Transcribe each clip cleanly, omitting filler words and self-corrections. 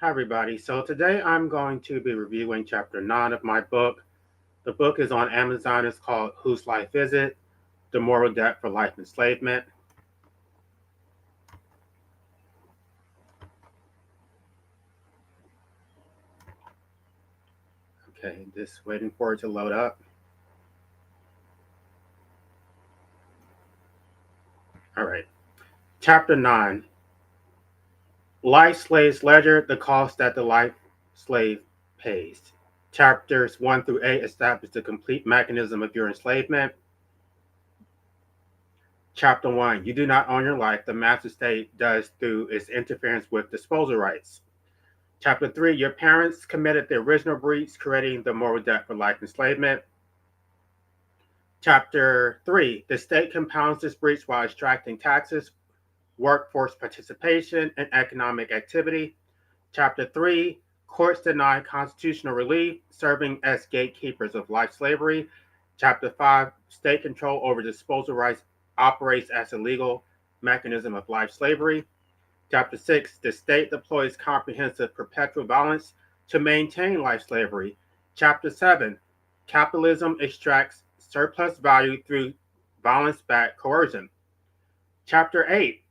Hi, everybody. So today I'm going to be reviewing chapter 9 of my book. The book is on Amazon. It's called Whose Life Is It? The Moral Debt for Life Enslavement. Okay, just waiting for it to load up. All right. Chapter 9 Life Slave's Ledger, the cost that the life slave pays. Chapters 1 through 8 establish the complete mechanism of your enslavement. Chapter 1 You do not own your life, the master state does through its interference with disposal rights. Chapter 3 Your parents committed the original breach, creating the moral debt for life enslavement. Chapter 3 The state compounds this breach while extracting taxes, workforce participation, and economic activity. Chapter 3 Courts deny constitutional relief, serving as gatekeepers of life slavery. Chapter 5 State control over disposal rights operates as a legal mechanism of life slavery. Chapter 6 The state deploys comprehensive perpetual violence to maintain life slavery. Chapter 7 Capitalism extracts surplus value through violence backed coercion. Chapter 8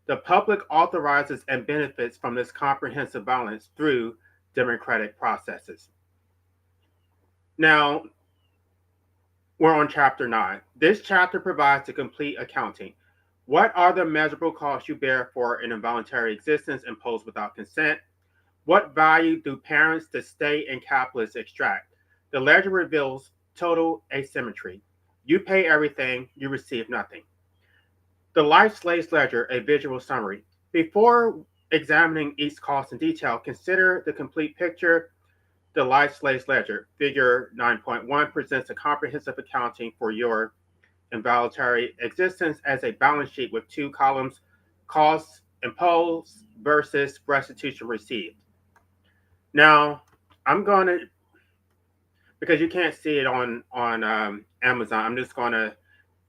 The public authorizes and benefits from this comprehensive violence through democratic processes. Now, we're on chapter 9. This chapter provides a complete accounting. What are the measurable costs you bear for an involuntary existence imposed without consent? What value do parents, the state, and capitalists extract? The ledger reveals total asymmetry. You pay everything, you receive nothing. The Life Slaves Ledger, a visual summary. Before examining each cost in detail, consider the complete picture. The Life Slaves Ledger, figure 9.1, presents a comprehensive accounting for your involuntary existence as a balance sheet with two columns: costs imposed versus restitution received. Now, I'm going to, because you can't see it on Amazon, I'm just going to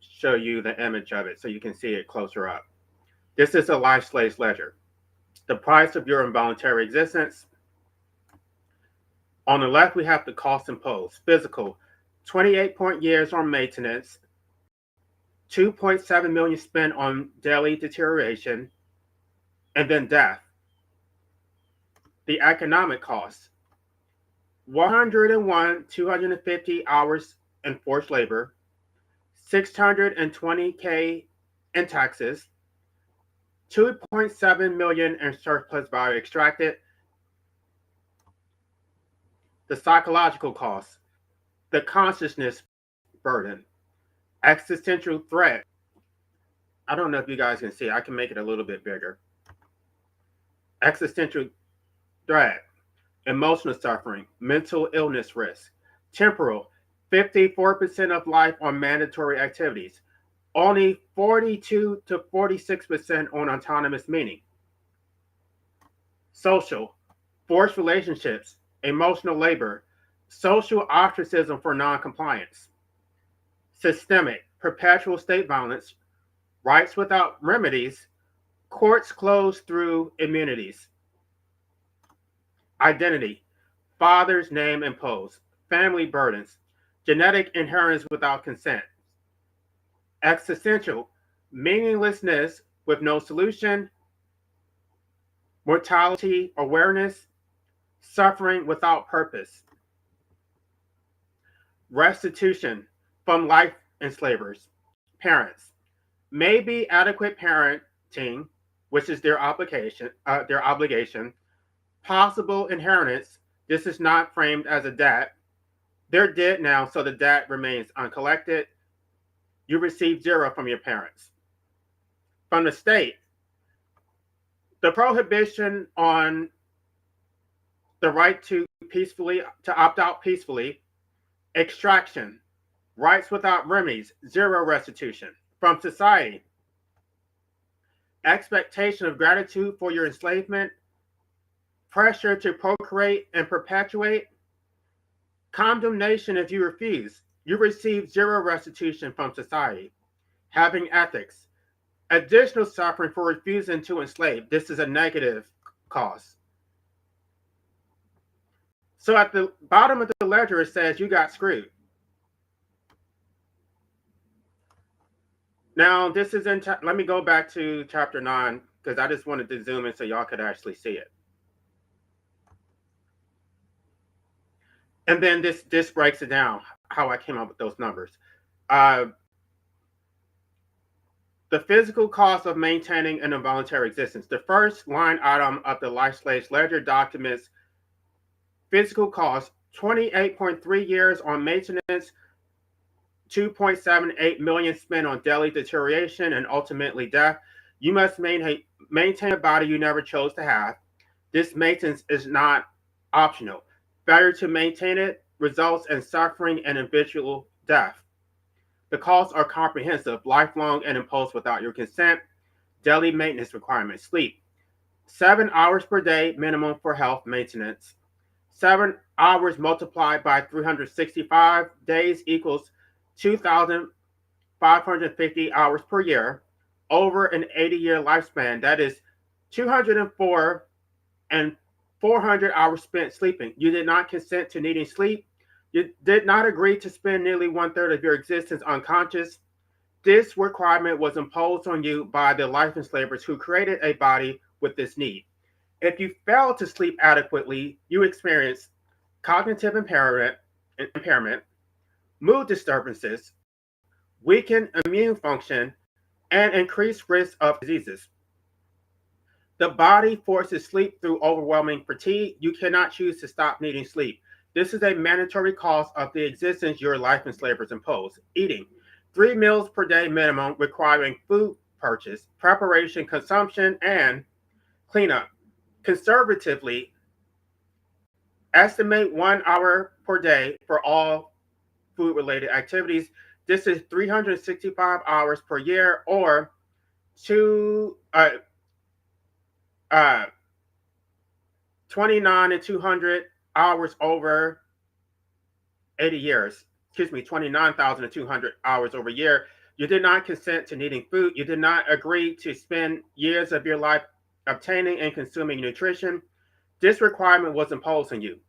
show you the image of it so you can see it closer up. This is a Life Slaves Ledger. The price of your involuntary existence. On the left, we have the cost imposed. Physical, 28 years on maintenance, 2.7 million spent on daily deterioration, and then death. The economic cost, 101 250 hours in forced labor, 620K in taxes, 2.7 million in surplus value extracted. The psychological cost, the consciousness burden, existential threat. I don't know if you guys can see, I can make it a little bit bigger. Existential threat, emotional suffering, mental illness risk. Temporal, 54% of life on mandatory activities, only 42 to 46% on autonomous meaning. Social, forced relationships, emotional labor, social ostracism for noncompliance. Systemic, perpetual state violence, rights without remedies, courts closed through immunities. Identity, father's name imposed, family burdens, genetic inheritance without consent. Existential, meaninglessness with no solution, mortality awareness, suffering without purpose. Restitution from life enslavers, parents, may be adequate parenting, which is their obligation, possible inheritance. This is not framed as a debt. They're dead now, so the debt remains uncollected. You receive zero from your parents. From the state, the prohibition on the right to opt out peacefully, extraction, rights without remedies, zero restitution. From society, expectation of gratitude for your enslavement, pressure to procreate and perpetuate, condemnation if you refuse. You receive zero restitution from society. Having ethics, additional suffering for refusing to enslave. This is a negative cost. So at the bottom of the ledger, it says you got screwed. Now, this is in, let me go back to chapter 9, because I just wanted to zoom in so y'all could actually see it. And then this breaks it down, how I came up with those numbers. The physical cost of maintaining an involuntary existence. The first line item of the Life Slaves Ledger documents physical cost, 28.3 years on maintenance, 2.78 million spent on daily deterioration and ultimately death. You must maintain a body you never chose to have. This maintenance is not optional. Failure to maintain it results in suffering and eventual death. The costs are comprehensive, lifelong, and imposed without your consent. Daily maintenance requirements. Sleep. 7 hours per day minimum for health maintenance. 7 hours multiplied by 365 days equals 2,550 hours per year. Over an 80-year lifespan, that is 204 and 400 hours spent sleeping. You did not consent to needing sleep. You did not agree to spend nearly 1/3 of your existence unconscious. This requirement was imposed on you by the life enslavers who created a body with this need. If you fail to sleep adequately, you experience cognitive impairment, mood disturbances, weakened immune function, and increased risk of diseases. The body forces sleep through overwhelming fatigue. You cannot choose to stop needing sleep. This is a mandatory cost of the existence your life enslavers impose. Eating. 3 meals per day minimum, requiring food purchase, preparation, consumption, and cleanup. Conservatively, estimate 1 hour per day for all food-related activities. This is 365 hours per year, or 29 and 200 hours over 80 years. 29,200 hours over a year. You did not consent to needing food. You did not agree to spend years of your life obtaining and consuming nutrition. This requirement was imposed on you.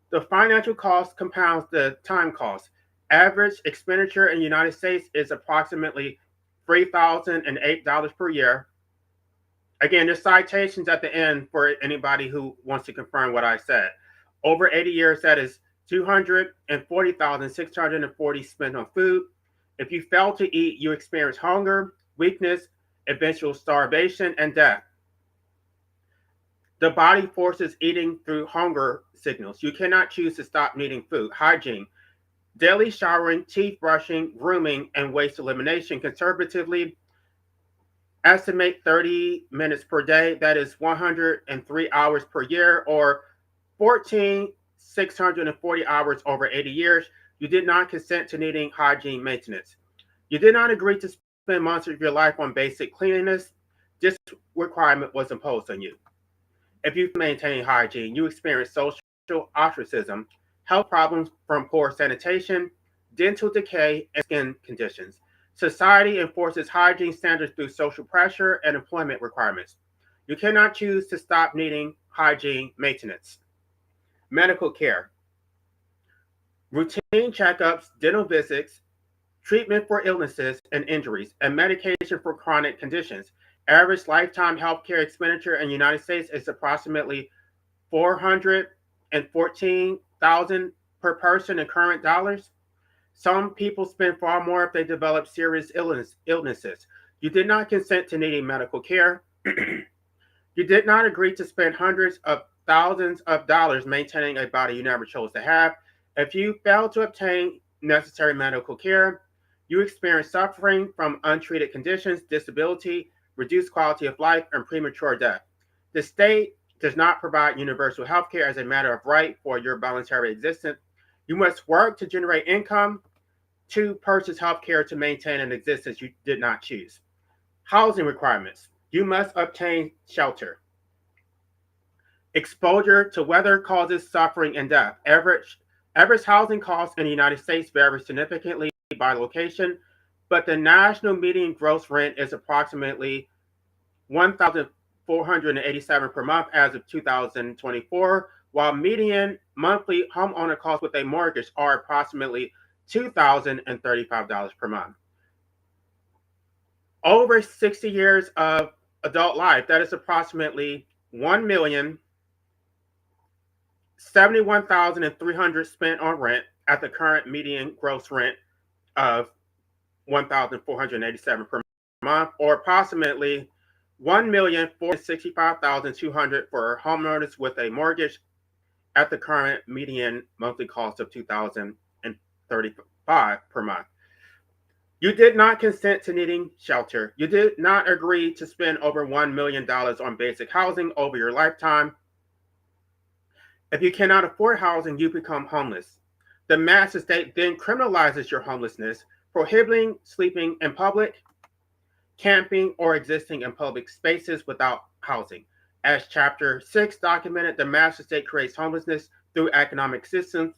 The financial cost compounds the time cost. Average expenditure in the United States is approximately $3,008 per year. Again, there's citations at the end for anybody who wants to confirm what I said. Over 80 years, that is 240,640 spent on food. If you fail to eat, you experience hunger, weakness, eventual starvation, and death. The body forces eating through hunger signals. You cannot choose to stop needing food. Hygiene. Daily showering, teeth brushing, grooming, and waste elimination. Conservatively, estimate 30 minutes per day. That is 103 hours per year, or 14,640 hours over 80 years. You did not consent to needing hygiene maintenance. You did not agree to spend months of your life on basic cleanliness. This requirement was imposed on you. If you maintain hygiene, you experience social ostracism, health problems from poor sanitation, dental decay, and skin conditions. Society enforces hygiene standards through social pressure and employment requirements. You cannot choose to stop needing hygiene maintenance. Medical care. Routine checkups, dental visits, treatment for illnesses and injuries, and medication for chronic conditions. Average lifetime healthcare expenditure in the United States is approximately $414,000 per person in current dollars. Some people spend far more if they develop serious illnesses. You did not consent to needing medical care. You did not agree to spend hundreds of thousands of dollars maintaining a body you never chose to have. If you fail to obtain necessary medical care, you experience suffering from untreated conditions, disability, reduced quality of life, and premature death. The state does not provide universal health care as a matter of right for your voluntary existence. You must work to generate income to purchase health care to maintain an existence you did not choose. Housing requirements. You must obtain shelter. Exposure to weather causes suffering and death. Average housing costs in the United States vary significantly by location, but the national median gross rent is approximately $1,487 per month as of 2024, while median monthly homeowner costs with a mortgage are approximately $2,035 per month. Over 60 years of adult life, that is approximately 1,071,300 spent on rent at the current median gross rent of $1,487 per month, or approximately 1,465,200 for homeowners with a mortgage at the current median monthly cost of $2,035 per month. You did not consent to needing shelter. You did not agree to spend over $1 million on basic housing over your lifetime. If you cannot afford housing, you become homeless. The master state then criminalizes your homelessness, prohibiting sleeping in public, camping, or existing in public spaces without housing. As Chapter 6 documented, the master state creates homelessness through economic systems,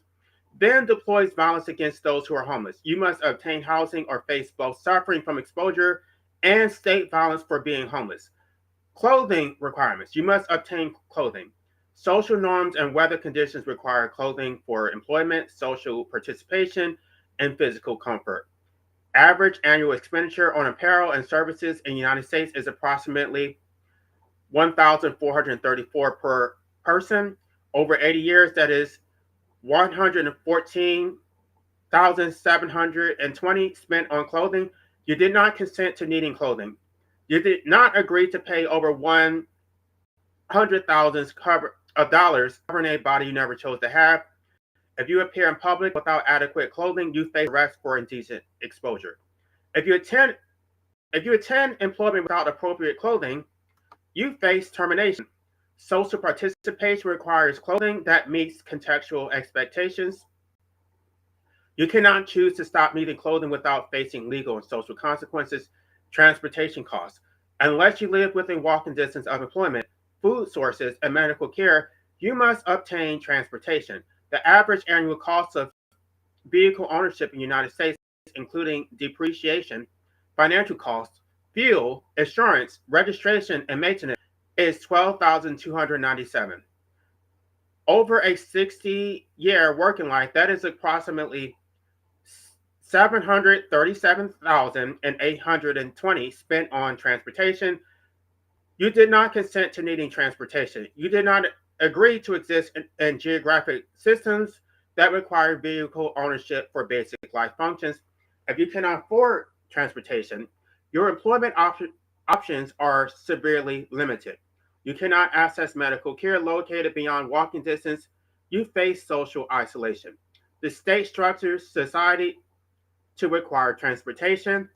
then deploys violence against those who are homeless. You must obtain housing or face both suffering from exposure and state violence for being homeless. Clothing requirements. You must obtain clothing. Social norms and weather conditions require clothing for employment, social participation, and physical comfort. Average annual expenditure on apparel and services in the United States is approximately $1,434 per person. Over 80 years, that is $114,720 spent on clothing. You did not consent to needing clothing. You did not agree to pay over $100,000 covering a body you never chose to have. If you appear in public without adequate clothing, you face arrest for indecent exposure. If you attend employment without appropriate clothing, you face termination. Social participation requires clothing that meets contextual expectations. You cannot choose to stop needing clothing without facing legal and social consequences. Transportation costs. Unless you live within walking distance of employment, food sources, and medical care, you must obtain transportation. The average annual cost of vehicle ownership in the United States, including depreciation, financial costs, fuel, insurance, registration, and maintenance, is $12,297. Over a 60-year working life, that is approximately $737,820 spent on transportation. You did not consent to needing transportation. You did not agree to exist in geographic systems that require vehicle ownership for basic life functions. If you cannot afford transportation, your employment options are severely limited. You cannot access medical care located beyond walking distance. You face social isolation. The state structures society to require transportation,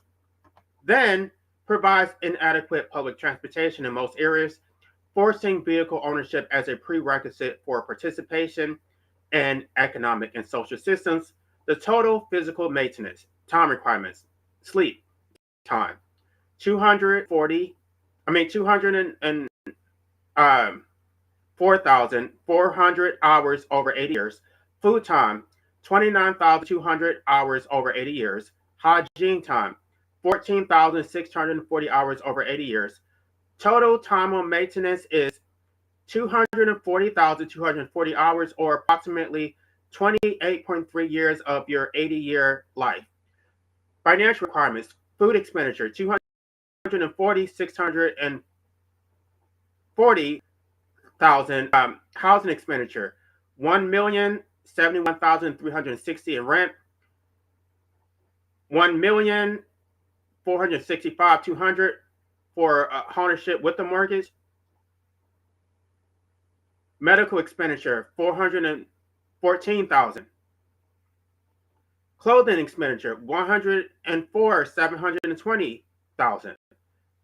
then provides inadequate public transportation in most areas, forcing vehicle ownership as a prerequisite for participation in economic and social systems. The total physical maintenance, time requirements, sleep time, 4,400 hours over 80 years. Food time, 29,200 hours over 80 years. Hygiene time, 14,640 hours over 80 years. Total time on maintenance is 240,240 hours, or approximately 28.3 years of your 80-year life. Financial requirements, food expenditure, 640,000. Housing expenditure, 1,071,360 in rent, 1,465,200 for ownership with the mortgage. Medical expenditure, 414,000. Clothing expenditure, 104,720,000.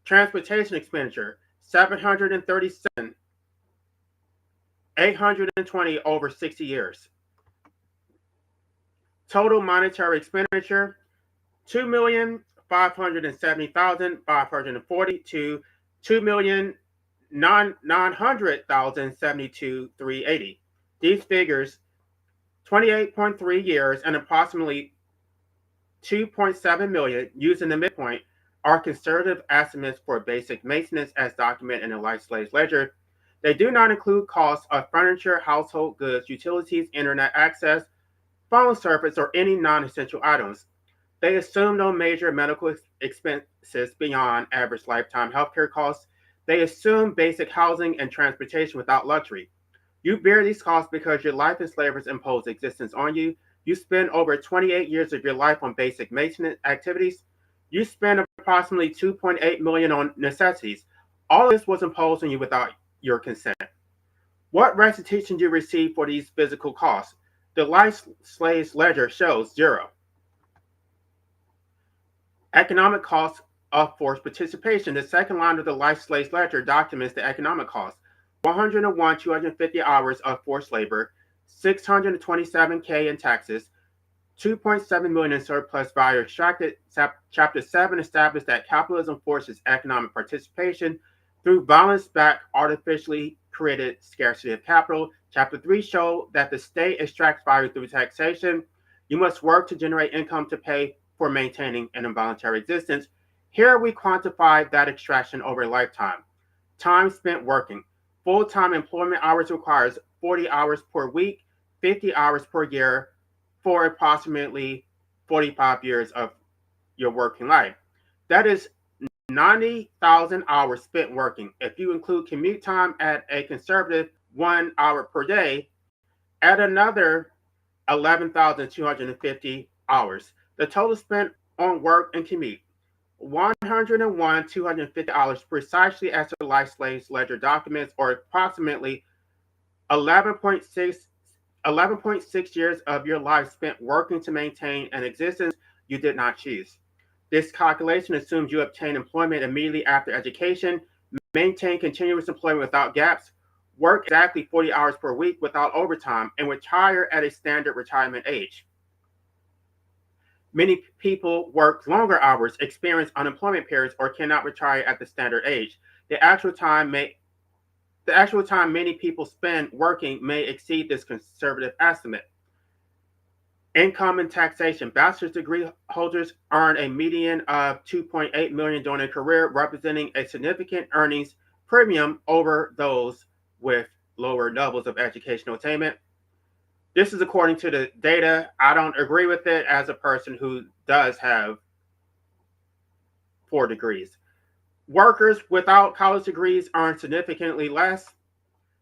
Transportation expenditure, 737, 820 over 60 years. Total monetary expenditure, 2,570,540 to 2,900,072,380. These figures, 28.3 years and approximately 2.7 million using the midpoint, are conservative estimates for basic maintenance as documented in the Life Slaves Ledger. They do not include costs of furniture, household goods, utilities, internet access, phone service, or any non-essential items. They assume no major medical expenses beyond average lifetime healthcare costs. They assume basic housing and transportation without luxury. You bear these costs because your life in slavery imposed existence on you. You spend over 28 years of your life on basic maintenance activities. You spend approximately 2.8 million on necessities. All of this was imposed on you without your consent. What restitution do you receive for these physical costs? The life slave's ledger shows zero. Economic costs of forced participation. The second line of the life slave's ledger documents the economic costs. 101, 250 hours of forced labor, 627K in taxes, 2.7 million in surplus value extracted. Chapter 7 established that capitalism forces economic participation through violence-backed, artificially created scarcity of capital. Chapter 3 showed that the state extracts value through taxation. You must work to generate income to pay for maintaining an involuntary existence. Here we quantify that extraction over a lifetime. Time spent working. Full-time employment hours requires 40 hours per week, 50 hours per year for approximately 45 years of your working life. That is 90,000 hours spent working. If you include commute time at a conservative 1 hour per day, add another 11,250 hours. The total spent on work and commute, 101, 250 hours precisely as the life slave's ledger documents, or approximately 11.6 years of your life spent working to maintain an existence you did not choose. This calculation assumes you obtain employment immediately after education, maintain continuous employment without gaps, work exactly 40 hours per week without overtime, and retire at a standard retirement age. Many people work longer hours, experience unemployment periods, or cannot retire at the standard age. The actual time many people spend working may exceed this conservative estimate. Income and taxation. Bachelor's degree holders earn a median of 2.8 million during a career, representing a significant earnings premium over those with lower levels of educational attainment. This is according to the data. I don't agree with it as a person who does have 4 degrees. Workers without college degrees earn significantly less.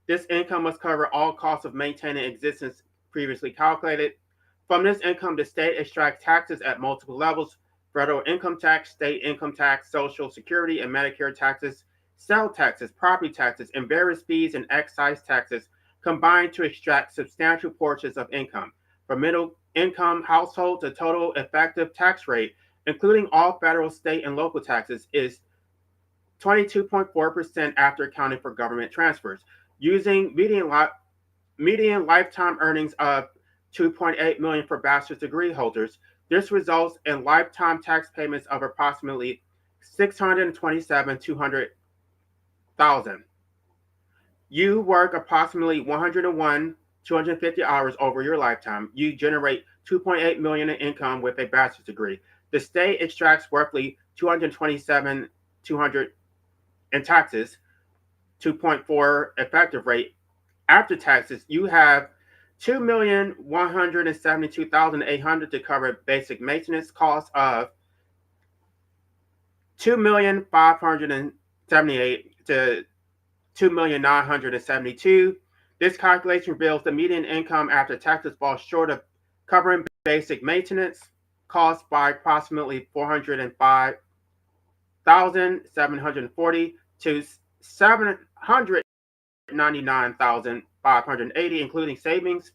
This income must cover all costs of maintaining existence previously calculated. From this income, the state extracts taxes at multiple levels: federal income tax, state income tax, Social Security and Medicare taxes, sales taxes, property taxes, and various fees and excise taxes combined to extract substantial portions of income. For middle income households, the total effective tax rate, including all federal, state, and local taxes, is 22.4% after accounting for government transfers. Using median lifetime earnings of 2.8 million for bachelor's degree holders, this results in lifetime tax payments of approximately 627,200,000. You work approximately 101, 250 hours over your lifetime. You generate 2.8 million in income with a bachelor's degree. The state extracts roughly 227,200 in taxes, 2.4 effective rate. After taxes, you have 2,172,800 to cover basic maintenance costs of 2,578 to 2,972. This calculation reveals the median income after taxes falls short of covering basic maintenance costs by approximately 405,740 to 799,580, including savings,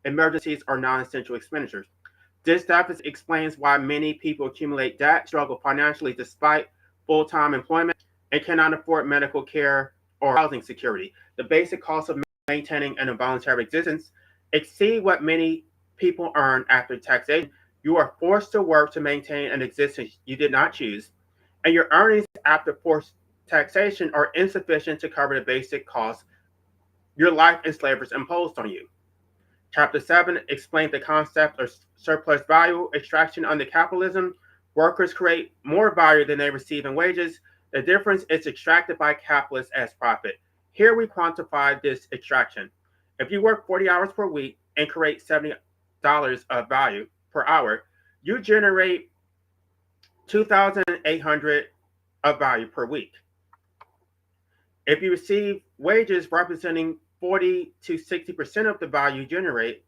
emergencies, or non-essential expenditures. This deficit explains why many people accumulate debt, struggle financially despite full-time employment, and cannot afford medical care or housing security. The basic cost of maintaining an involuntary existence exceed what many people earn after taxation. You are forced to work to maintain an existence you did not choose, and your earnings after forced taxation are insufficient to cover the basic costs your life in slavery imposed on you. Chapter 7 explains the concept of surplus value extraction under capitalism. Workers create more value than they receive in wages. The difference is extracted by capitalists as profit. Here we quantify this extraction. If you work 40 hours per week and create $70 of value per hour, you generate 2,800 of value per week. If you receive wages representing 40 to 60% of the value you generate,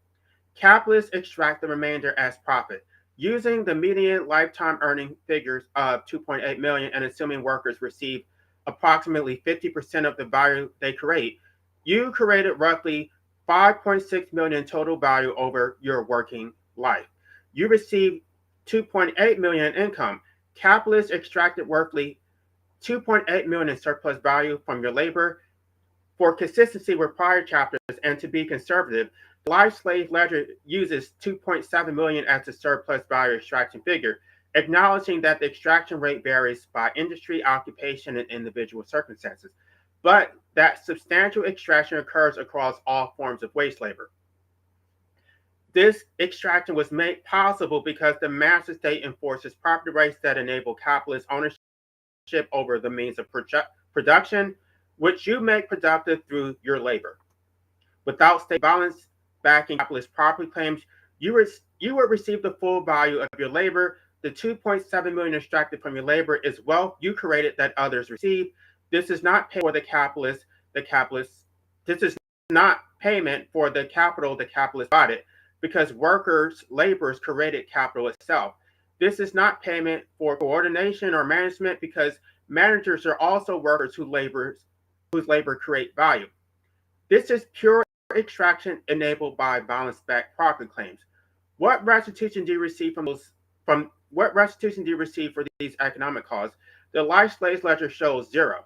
capitalists extract the remainder as profit. Using the median lifetime earning figures of 2.8 million and assuming workers receive approximately 50% of the value they create, you created roughly 5.6 million total value over your working life. You received 2.8 million in income. Capitalists extracted roughly 2.8 million in surplus value from your labor. For consistency with prior chapters and to be conservative, the Life Slave Ledger uses 2.7 million as the surplus value extraction figure, acknowledging that the extraction rate varies by industry, occupation, and individual circumstances, but that substantial extraction occurs across all forms of wage labor. This extraction was made possible because the master state enforces property rights that enable capitalist ownership over the means of production, which you make productive through your labor. Without state violence backing capitalist property claims, you would receive the full value of your labor. The 2.7 million extracted from your labor is wealth you created that others receive. This is not pay for the capitalist. This is not payment for the capital the capitalist provided, because workers, laborers created capital itself. This is not payment for coordination or management, because managers are also workers whose labor create value. This is pure extraction enabled by violence-backed property claims. What restitution do you receive for these economic costs? The Life Slaves Ledger shows zero.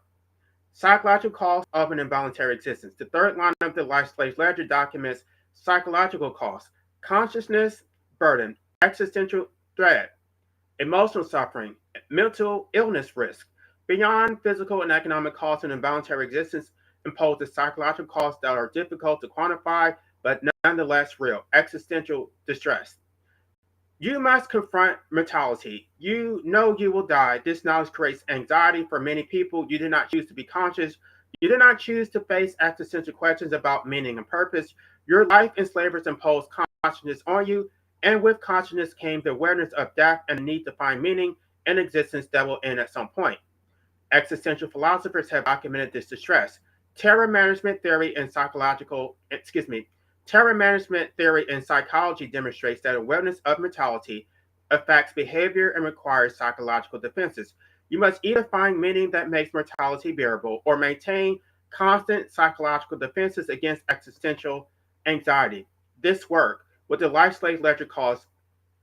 Psychological costs of an involuntary existence. The third line of the Life Slaves Ledger documents psychological costs: consciousness burden, existential threat, emotional suffering, mental illness risk. Beyond physical and economic costs, an involuntary existence imposes psychological costs that are difficult to quantify, but nonetheless real: existential distress. You must confront mortality. You know you will die. This knowledge creates anxiety for many people. You did not choose to be conscious. You did not choose to face existential questions about meaning and purpose. Your life enslavers imposed consciousness on you, and with consciousness came the awareness of death and the need to find meaning in existence that will end at some point. Existential philosophers have documented this distress. Terror management theory and psychology demonstrates that awareness of mortality affects behavior and requires psychological defenses. You must either find meaning that makes mortality bearable or maintain constant psychological defenses against existential anxiety. This work, what the Life Slave Ledger calls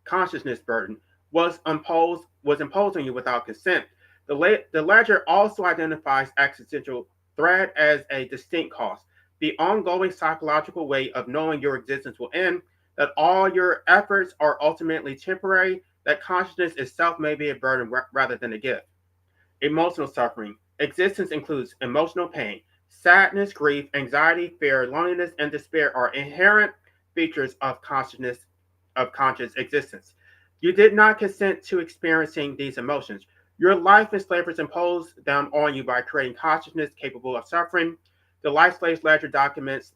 consciousness burden, was imposed on you without consent. The ledger also identifies existential threat as a distinct cost, the ongoing psychological way of knowing your existence will end, that all your efforts are ultimately temporary, that consciousness itself may be a burden rather than a gift. Emotional suffering. Existence includes emotional pain. Sadness, grief, anxiety, fear, loneliness, and despair are inherent features of conscious existence. You did not consent to experiencing these emotions. Your life enslavers imposed them on you by creating consciousness capable of suffering. The Life Slaves Ledger documents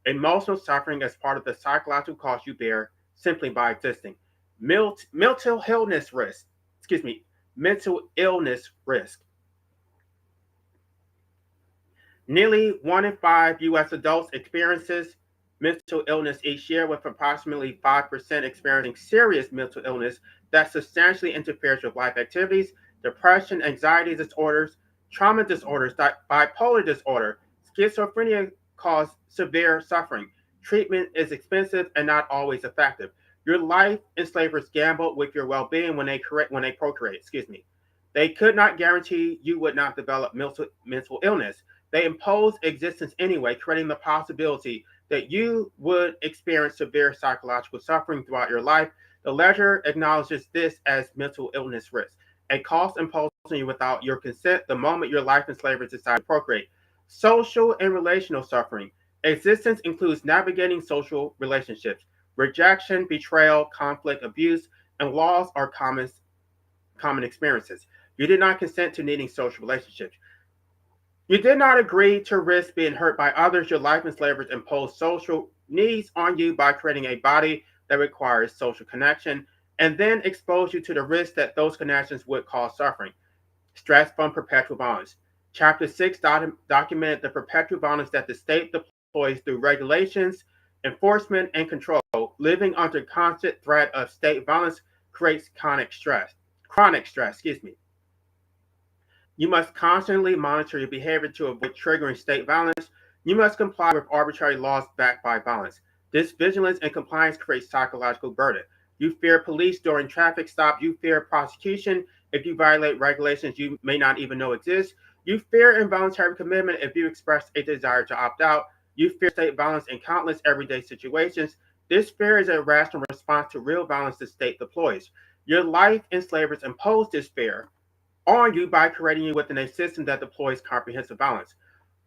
emotional suffering as part of the psychological cost you bear simply by existing. Mental illness risk. Nearly 1 in 5 U.S. adults experiences mental illness each year, with approximately 5% experiencing serious mental illness that substantially interferes with life activities. Depression, anxiety disorders, trauma disorders, bipolar disorder, schizophrenia cause severe suffering. Treatment is expensive and not always effective. Your life enslavers gambled with your well-being when they procreate. They could not guarantee you would not develop mental illness. They imposed existence anyway, creating the possibility that you would experience severe psychological suffering throughout your life. The ledger acknowledges this as mental illness risk, a cost imposed on you without your consent the moment your life enslavers decide to procreate. Social and relational suffering. Existence includes navigating social relationships. Rejection, betrayal, conflict, abuse, and loss are common experiences. You did not consent to needing social relationships. You did not agree to risk being hurt by others. Your life enslavers imposed social needs on you by creating a body that requires social connection and then exposed you to the risk that those connections would cause suffering. Stress from perpetual violence. Chapter 6 documented the perpetual violence that the state deploys through regulations, enforcement, and control. Living under constant threat of state violence creates chronic stress. You must constantly monitor your behavior to avoid triggering state violence. You must comply with arbitrary laws backed by violence. This vigilance and compliance creates psychological burden. You fear police during traffic stops. You fear prosecution if you violate regulations you may not even know exist. You fear involuntary commitment if you express a desire to opt out. You fear state violence in countless everyday situations. This fear is a rational response to real violence the state deploys. Your life enslavers impose this fear on you by creating you within a system that deploys comprehensive violence.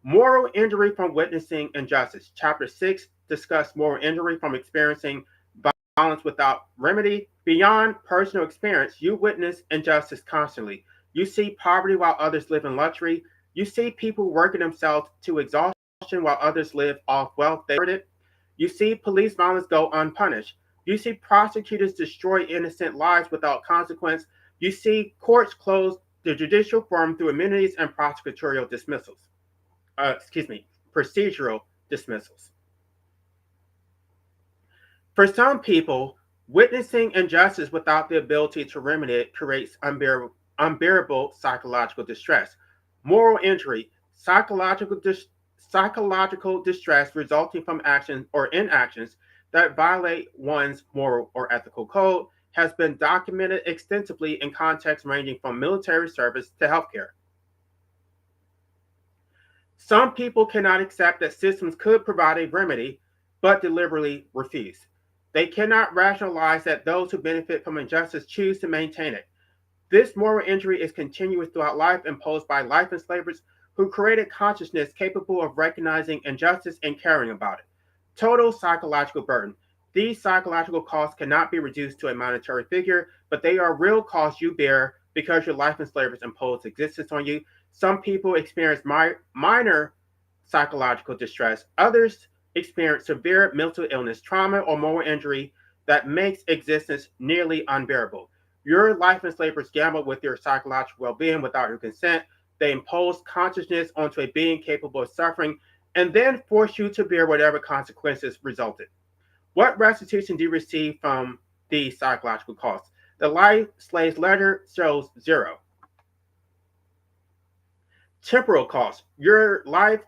Moral injury from witnessing injustice. Chapter 6 discussed moral injury from experiencing violence without remedy. Beyond personal experience, you witness injustice constantly. You see poverty while others live in luxury. You see people working themselves to exhaustion while others live off wealth they earned. You see police violence go unpunished. You see prosecutors destroy innocent lives without consequence. You see courts close the judicial forum through immunities and prosecutorial dismissals. Procedural dismissals. For some people, witnessing injustice without the ability to remedy it creates unbearable psychological distress. Moral injury, psychological distress resulting from actions or inactions that violate one's moral or ethical code has been documented extensively in contexts ranging from military service to healthcare. Some people cannot accept that systems could provide a remedy, but deliberately refuse. They cannot rationalize that those who benefit from injustice choose to maintain it. This moral injury is continuous throughout life, imposed by life enslavers who created consciousness capable of recognizing injustice and caring about it. Total psychological burden. These psychological costs cannot be reduced to a monetary figure, but they are real costs you bear because your life enslavers impose existence on you. Some people experience minor psychological distress. Others experience severe mental illness, trauma, or moral injury that makes existence nearly unbearable. Your life enslavers gamble with your psychological well-being without your consent. They impose consciousness onto a being capable of suffering and then force you to bear whatever consequences resulted. What restitution do you receive from these psychological costs? The life slave's ledger shows zero. Temporal costs. Your life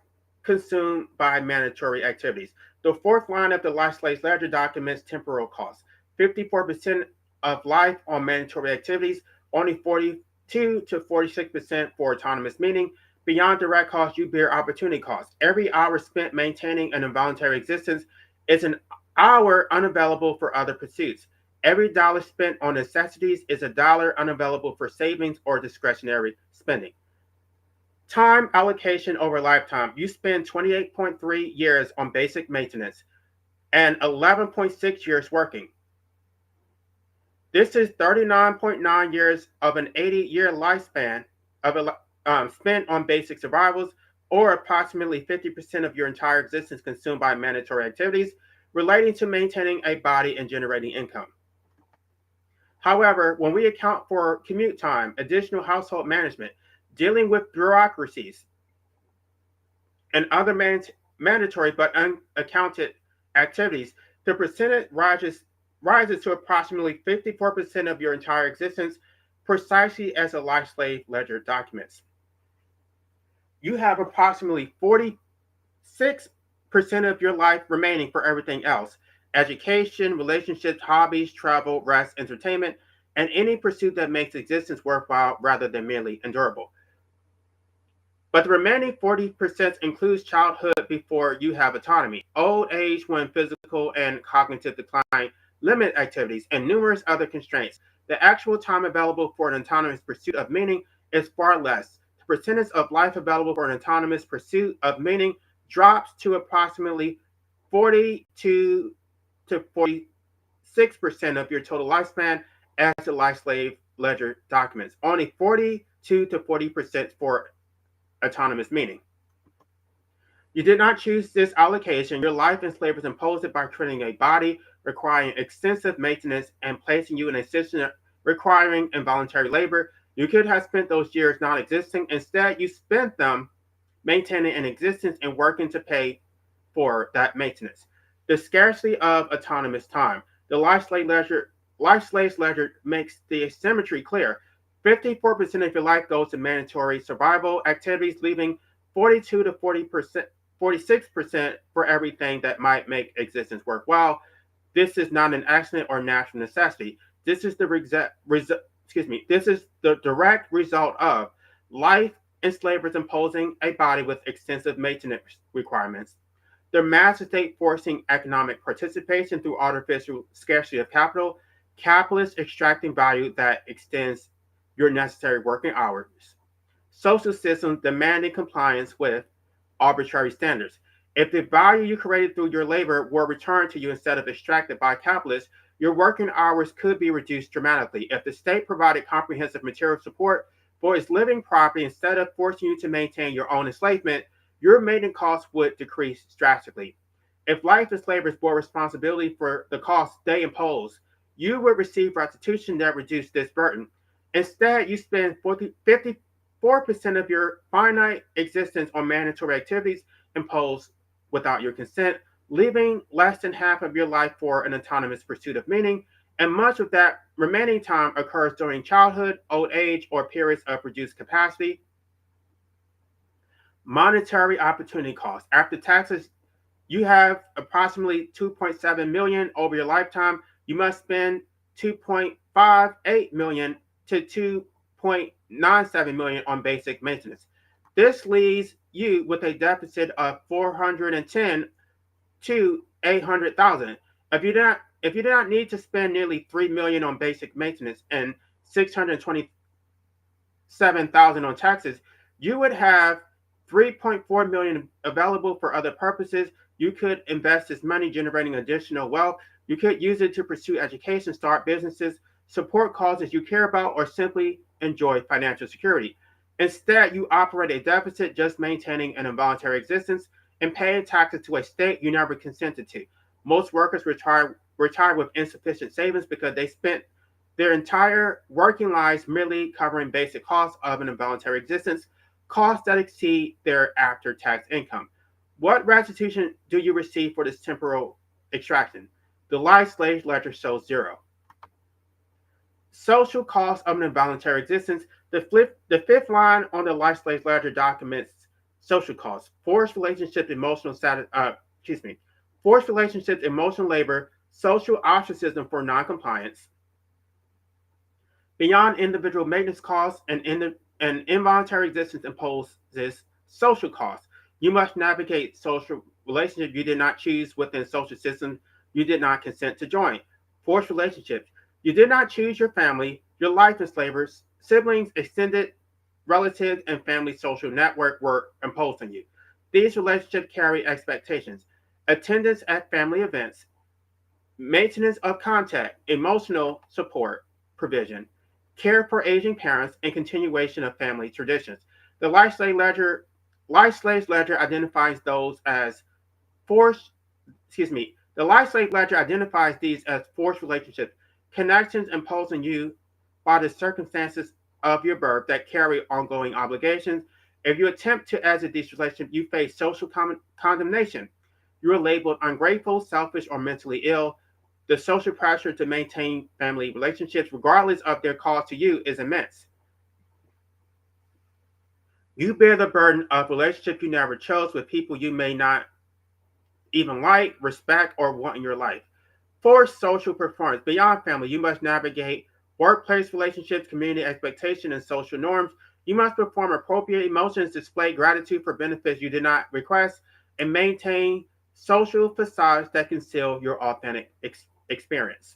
consumed by mandatory activities. The fourth line of the life slave's ledger documents temporal costs. 54% of life on mandatory activities, only 42 to 46% for autonomous, meaning beyond direct costs, you bear opportunity costs. Every hour spent maintaining an involuntary existence is an hour unavailable for other pursuits. Every dollar spent on necessities is a dollar unavailable for savings or discretionary spending. Time allocation over lifetime. You spend 28.3 years on basic maintenance and 11.6 years working. This is 39.9 years of an 80-year lifespan spent on basic survivals, or approximately 50% of your entire existence consumed by mandatory activities relating to maintaining a body and generating income. However, when we account for commute time, additional household management, dealing with bureaucracies, and other mandatory but unaccounted activities, the percentage rises to approximately 54% of your entire existence, precisely as a life slave ledger documents. You have approximately 46% of your life remaining for everything else: education, relationships, hobbies, travel, rest, entertainment, and any pursuit that makes existence worthwhile rather than merely endurable. But the remaining 40% includes childhood before you have autonomy, old age when physical and cognitive decline limit activities, and numerous other constraints. The actual time available for an autonomous pursuit of meaning is far less. The percentage of life available for an autonomous pursuit of meaning drops to approximately 42 to 46% of your total lifespan as the life slave ledger documents. Only 42 to 40% for autonomous meaning. You did not choose this allocation. Your life in slavery was imposed by creating a body requiring extensive maintenance and placing you in a system requiring involuntary labor. You could have spent those years not existing. Instead, you spent them maintaining an existence and working to pay for that maintenance. The scarcity of autonomous time. The Life Slaves Ledger makes the asymmetry clear. 54% of your life goes to mandatory survival activities, leaving 42 to 40%, 46% for everything that might make existence worthwhile. This is not an accident or natural necessity. This is this is the direct result of life enslavers imposing a body with extensive maintenance requirements. The massive state forcing economic participation through artificial scarcity of capital, capitalists extracting value that extends your necessary working hours, social systems demanding compliance with arbitrary standards. If the value you created through your labor were returned to you instead of extracted by capitalists, your working hours could be reduced dramatically. If the state provided comprehensive material support for its living property instead of forcing you to maintain your own enslavement, your maintenance costs would decrease drastically. If life enslavers bore responsibility for the costs they impose, you would receive restitution that reduced this burden. Instead, you spend 54% of your finite existence on mandatory activities imposed without your consent, leaving less than half of your life for an autonomous pursuit of meaning, and much of that remaining time occurs during childhood, old age, or periods of reduced capacity. Monetary opportunity cost. After taxes, you have approximately 2.7 million over your lifetime. You must spend 2.58 million to 2.97 million on basic maintenance. This leaves you with a deficit of 410 to 800,000. If you do not need to spend nearly 3 million on basic maintenance and 627,000 on taxes, you would have 3.4 million available for other purposes. You could invest this money generating additional wealth. You could use it to pursue education, start businesses, support causes you care about, or simply enjoy financial security. Instead, you operate a deficit, just maintaining an involuntary existence and paying taxes to a state you never consented to. Most workers retire with insufficient savings because they spent their entire working lives merely covering basic costs of an involuntary existence, costs that exceed their after-tax income. What restitution do you receive for this temporal extraction? The Life Slaves Ledger shows zero. Social costs of an involuntary existence. The fifth line on the Life Slaves Ledger documents social costs, forced relationships, forced relationships, emotional labor, social ostracism for noncompliance. Beyond individual maintenance costs, an involuntary existence imposes social costs. You must navigate social relationships you did not choose within social systems you did not consent to join. Forced relationships. You did not choose your family, your life enslavers, siblings, extended relatives, and family social network were imposed on you. These relationships carry expectations. Attendance at family events, maintenance of contact, emotional support provision, care for aging parents, and continuation of family traditions. The Life Slaves Ledger identifies those as forced, the Life Slave Ledger identifies these as forced relationships, connections imposed on you by the circumstances of your birth that carry ongoing obligations. If you attempt to exit these relationships, you face social condemnation. You are labeled ungrateful, selfish, or mentally ill. The social pressure to maintain family relationships, regardless of their cost to you, is immense. You bear the burden of relationships you never chose with people you may not even like, respect, or want in your life. Forced social performance. Beyond family, you must navigate workplace relationships, community expectations, and social norms. You must perform appropriate emotions, display gratitude for benefits you did not request, and maintain social facades that conceal your authentic experience.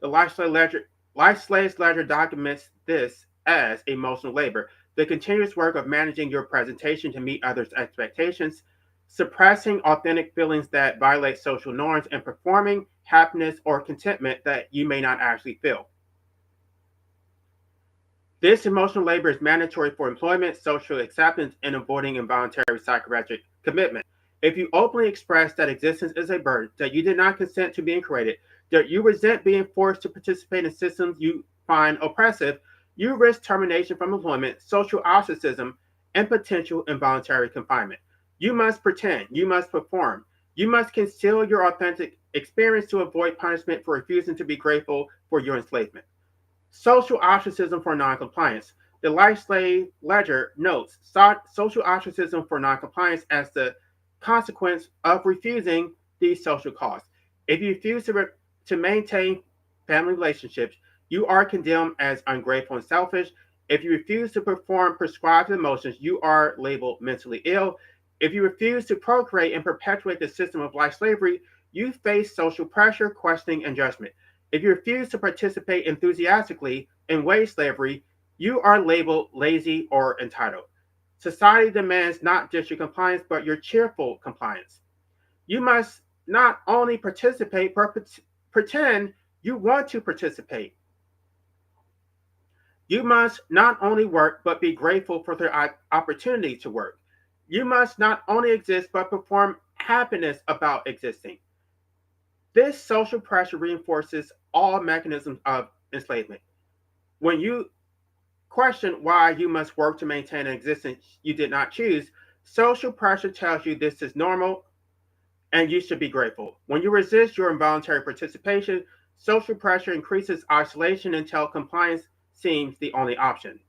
The Life Slaves Ledger documents this as emotional labor, the continuous work of managing your presentation to meet others' expectations, suppressing authentic feelings that violate social norms, and performing happiness or contentment that you may not actually feel. This emotional labor is mandatory for employment, social acceptance, and avoiding involuntary psychiatric commitment. If you openly express that existence is a burden, that you did not consent to being created, that you resent being forced to participate in systems you find oppressive, you risk termination from employment, social ostracism, and potential involuntary confinement. You must pretend, you must perform, you must conceal your authentic experience to avoid punishment for refusing to be grateful for your enslavement. Social ostracism for noncompliance. The Life Slave Ledger notes social ostracism for noncompliance as the consequence of refusing these social costs. If you refuse to maintain family relationships, you are condemned as ungrateful and selfish. If you refuse to perform prescribed emotions, you are labeled mentally ill. If you refuse to procreate and perpetuate the system of life slavery, you face social pressure, questioning, and judgment. If you refuse to participate enthusiastically in wage slavery, you are labeled lazy or entitled. Society demands not just your compliance, but your cheerful compliance. You must not only participate, but pretend you want to participate. You must not only work, but be grateful for the opportunity to work. You must not only exist, but perform happiness about existing. This social pressure reinforces all mechanisms of enslavement. When you question why you must work to maintain an existence you did not choose, social pressure tells you this is normal and you should be grateful. When you resist your involuntary participation, social pressure increases isolation until compliance seems the only option.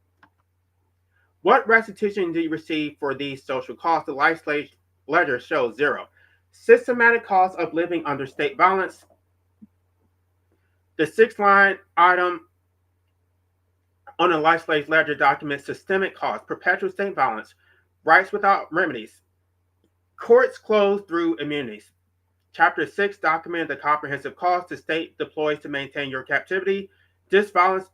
What restitution do you receive for these social costs? The Life Slave Ledger shows zero. Systematic costs of living under state violence. The sixth line item on the Life Slave Ledger documents systemic costs, perpetual state violence, rights without remedies, courts closed through immunities. Chapter 6 documented the comprehensive cost the state deploys to maintain your captivity. This violence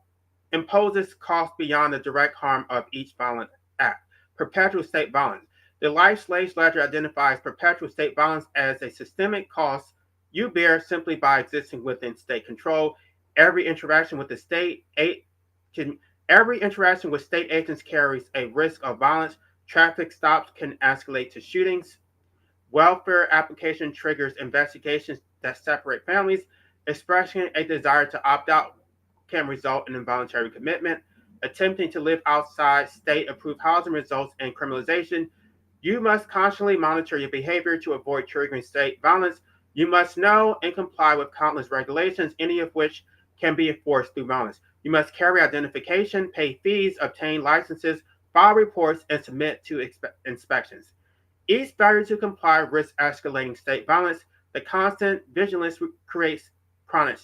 imposes costs beyond the direct harm of each violent act. Perpetual state violence. The Life Slaves Ledger identifies perpetual state violence as a systemic cost you bear simply by existing within state control. Every interaction with the state every interaction with state agents carries a risk of violence. Traffic stops can escalate to shootings. Welfare application triggers investigations that separate families. Expressing a desire to opt out can result in involuntary commitment. Attempting to live outside state approved housing results in criminalization. You must constantly monitor your behavior to avoid triggering state violence. You must know and comply with countless regulations, any of which can be enforced through violence. You must carry identification, pay fees, obtain licenses, file reports, and submit to inspections. Each failure to comply risks escalating state violence. The constant vigilance creates chronic.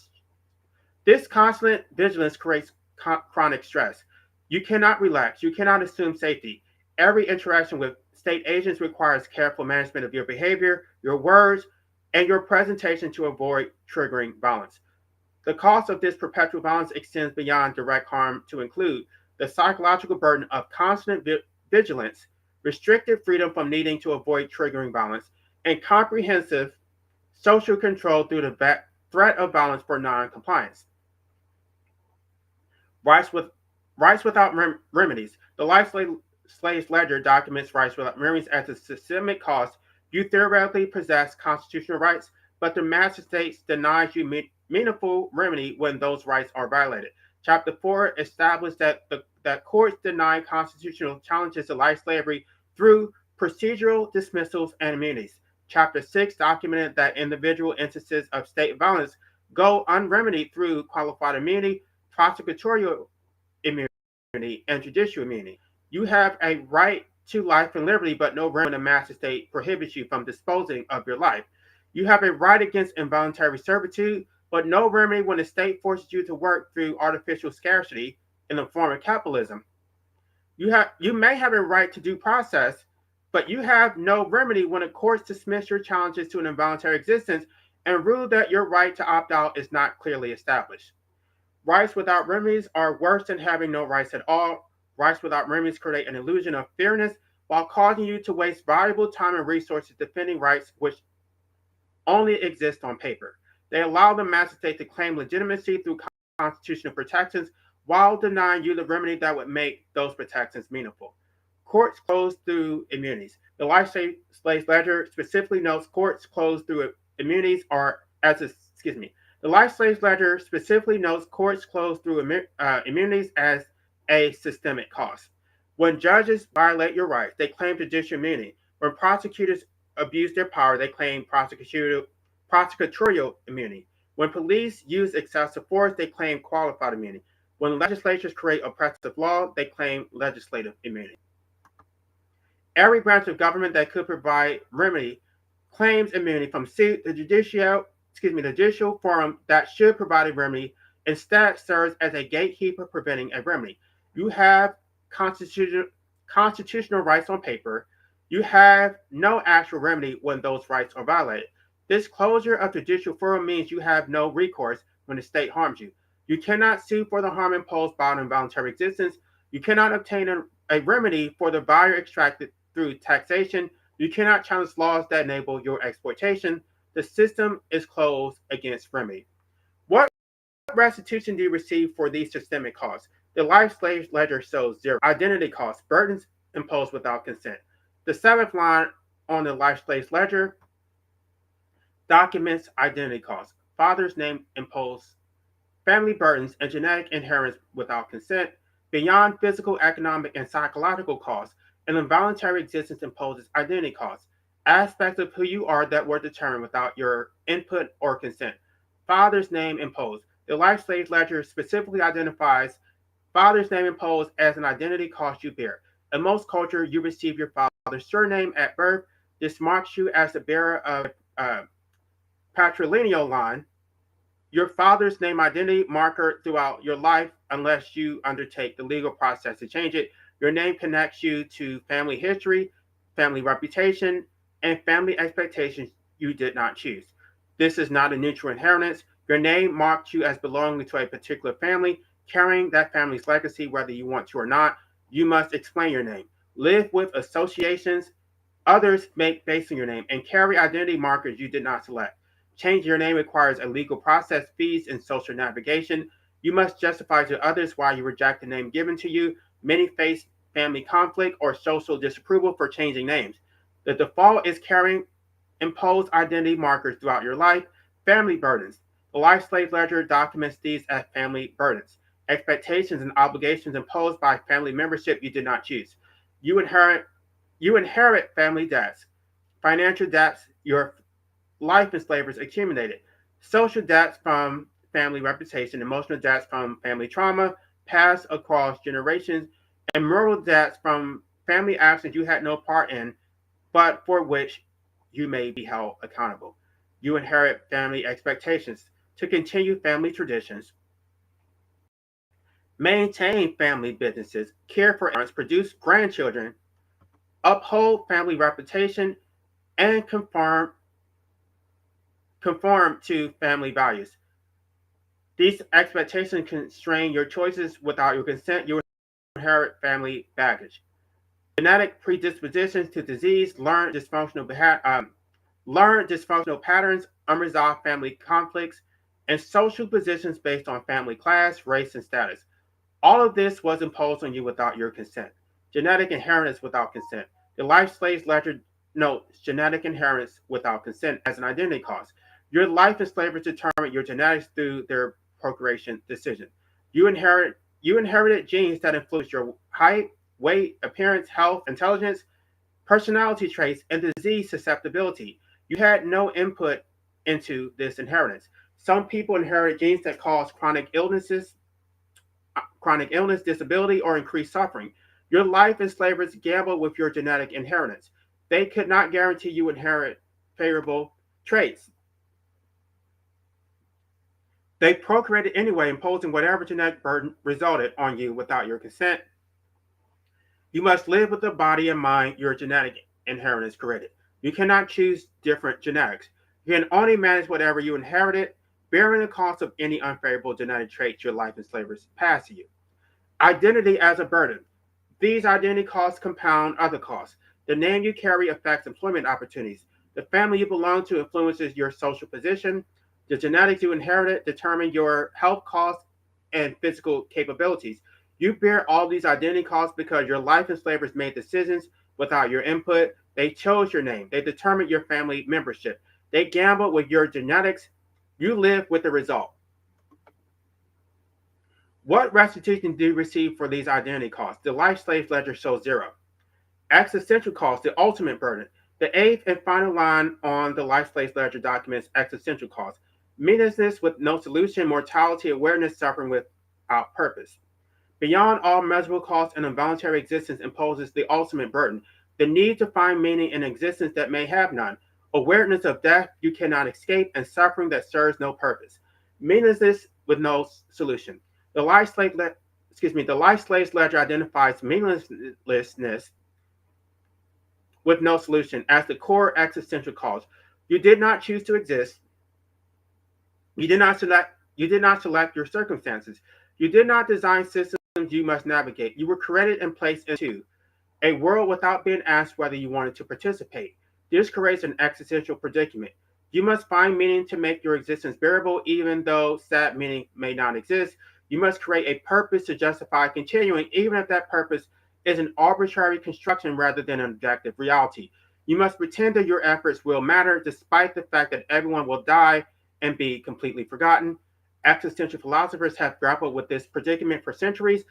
This constant vigilance creates chronic stress. You cannot relax. You cannot assume safety. Every interaction with state agents requires careful management of your behavior, your words, and your presentation to avoid triggering violence. The cost of this perpetual violence extends beyond direct harm to include the psychological burden of constant vigilance, restricted freedom from needing to avoid triggering violence, and comprehensive social control through the threat of violence for non-compliance. Rights without remedies. The Life Slaves Ledger documents rights without remedies as a systemic cost. You theoretically possess constitutional rights, but the master state denies you meaningful remedy when those rights are violated. Chapter 4 established that courts deny constitutional challenges to life slavery through procedural dismissals and immunities. Chapter 6 documented that individual instances of state violence go unremedied through qualified immunity, prosecutorial immunity, and judicial immunity. You have a right to life and liberty, but no remedy when the master state prohibits you from disposing of your life. You have a right against involuntary servitude, but no remedy when the state forces you to work through artificial scarcity in the form of capitalism. You may have a right to due process, but you have no remedy when the courts dismiss your challenges to an involuntary existence and rule that your right to opt out is not clearly established. Rights without remedies are worse than having no rights at all. Rights without remedies create an illusion of fairness while causing you to waste valuable time and resources defending rights which only exist on paper. They allow the master state to claim legitimacy through constitutional protections while denying you the remedy that would make those protections meaningful. Courts closed through immunities. The Life Slaves Ledger specifically notes courts closed through immunities are as a, excuse me. The Life Slaves Ledger specifically notes courts closed through immunities as a systemic cost. When judges violate your rights, they claim judicial immunity. When prosecutors abuse their power, they claim prosecutorial immunity. When police use excessive force, they claim qualified immunity. When legislatures create oppressive law, they claim legislative immunity. Every branch of government that could provide remedy claims immunity from suit. The judicial forum that should provide a remedy instead serves as a gatekeeper preventing a remedy. You have constitutional rights on paper. You have no actual remedy when those rights are violated. This closure of judicial forum means you have no recourse when the state harms you. You cannot sue for the harm imposed by an involuntary existence. You cannot obtain a remedy for the value extracted through taxation. You cannot challenge laws that enable your exploitation. The system is closed against remedy. What restitution do you receive for these systemic costs? The Life Slaves Ledger shows zero. Identity costs, burdens imposed without consent. The seventh line on the Life Slaves Ledger documents identity costs, father's name imposed, family burdens, and genetic inheritance without consent. Beyond physical, economic, and psychological costs, an involuntary existence imposes identity costs, aspects of who you are that were determined without your input or consent. Father's name imposed. The Life Slaves Ledger specifically identifies father's name imposed as an identity cost you bear. In most cultures, you receive your father's surname at birth. This marks you as the bearer of patrilineal line, your father's name identity marker throughout your life unless you undertake the legal process to change it. Your name connects you to family history, family reputation, and family expectations you did not choose. This is not a neutral inheritance. Your name marks you as belonging to a particular family, carrying that family's legacy whether you want to or not. You must explain your name, live with associations others make based on your name, and carry identity markers you did not select. Changing your name requires a legal process, fees, and social navigation. You must justify to others why you reject the name given to you. Many face family conflict or social disapproval for changing names. The default is carrying imposed identity markers throughout your life. Family burdens. The Life Slaves Ledger documents these as family burdens, expectations and obligations imposed by family membership you did not choose. You inherit family debts, financial debts your life enslavers accumulated, social debts from family reputation, emotional debts from family trauma, passed across generations, and moral debts from family actions you had no part in, but for which you may be held accountable. You inherit family expectations to continue family traditions, maintain family businesses, care for parents, produce grandchildren, uphold family reputation, and conform to family values. These expectations constrain your choices without your consent. You inherit family baggage. Genetic predispositions to disease, learned dysfunctional patterns, unresolved family conflicts, and social positions based on family class, race, and status. All of this was imposed on you without your consent. Genetic inheritance without consent. The Life Slaves Ledger notes genetic inheritance without consent as an identity cost. Your life enslavers determine your genetics through their procreation decision. You inherited genes that influence your height, weight, appearance, health, intelligence, personality traits, and disease susceptibility. You had no input into this inheritance. Some people inherit genes that cause chronic illness, disability, or increased suffering. Your life enslavers gambled with your genetic inheritance. They could not guarantee you inherit favorable traits. They procreated anyway, imposing whatever genetic burden resulted on you without your consent. You must live with the body and mind your genetic inheritance created. You cannot choose different genetics. You can only manage whatever you inherited, bearing the cost of any unfavorable genetic traits your life enslavers pass to you. Identity as a burden. These identity costs compound other costs. The name you carry affects employment opportunities. The family you belong to influences your social position. The genetics you inherited determine your health costs and physical capabilities. You bear all these identity costs because your life enslavers made decisions without your input. They chose your name. They determined your family membership. They gambled with your genetics. You live with the result. What restitution do you receive for these identity costs? The life slave ledger shows zero. Existential cost, the ultimate burden. The eighth and final line on the life slave ledger documents existential cost. Meaninglessness with no solution, mortality, awareness, suffering without purpose. Beyond all measurable costs, an involuntary existence imposes the ultimate burden, the need to find meaning in existence that may have none, awareness of death you cannot escape, and suffering that serves no purpose. Meaninglessness with no solution. The life slave's ledger identifies meaninglessness with no solution as the core existential cause. You did not choose to exist. You did not select your circumstances. You did not design systems you must navigate. You were created and placed into a world without being asked whether you wanted to participate. This creates an existential predicament. You must find meaning to make your existence bearable, even though sad meaning may not exist. You must create a purpose to justify continuing, even if that purpose is an arbitrary construction rather than an objective reality. You must pretend that your efforts will matter despite the fact that everyone will die and be completely forgotten. Existential philosophers have grappled with this predicament for centuries.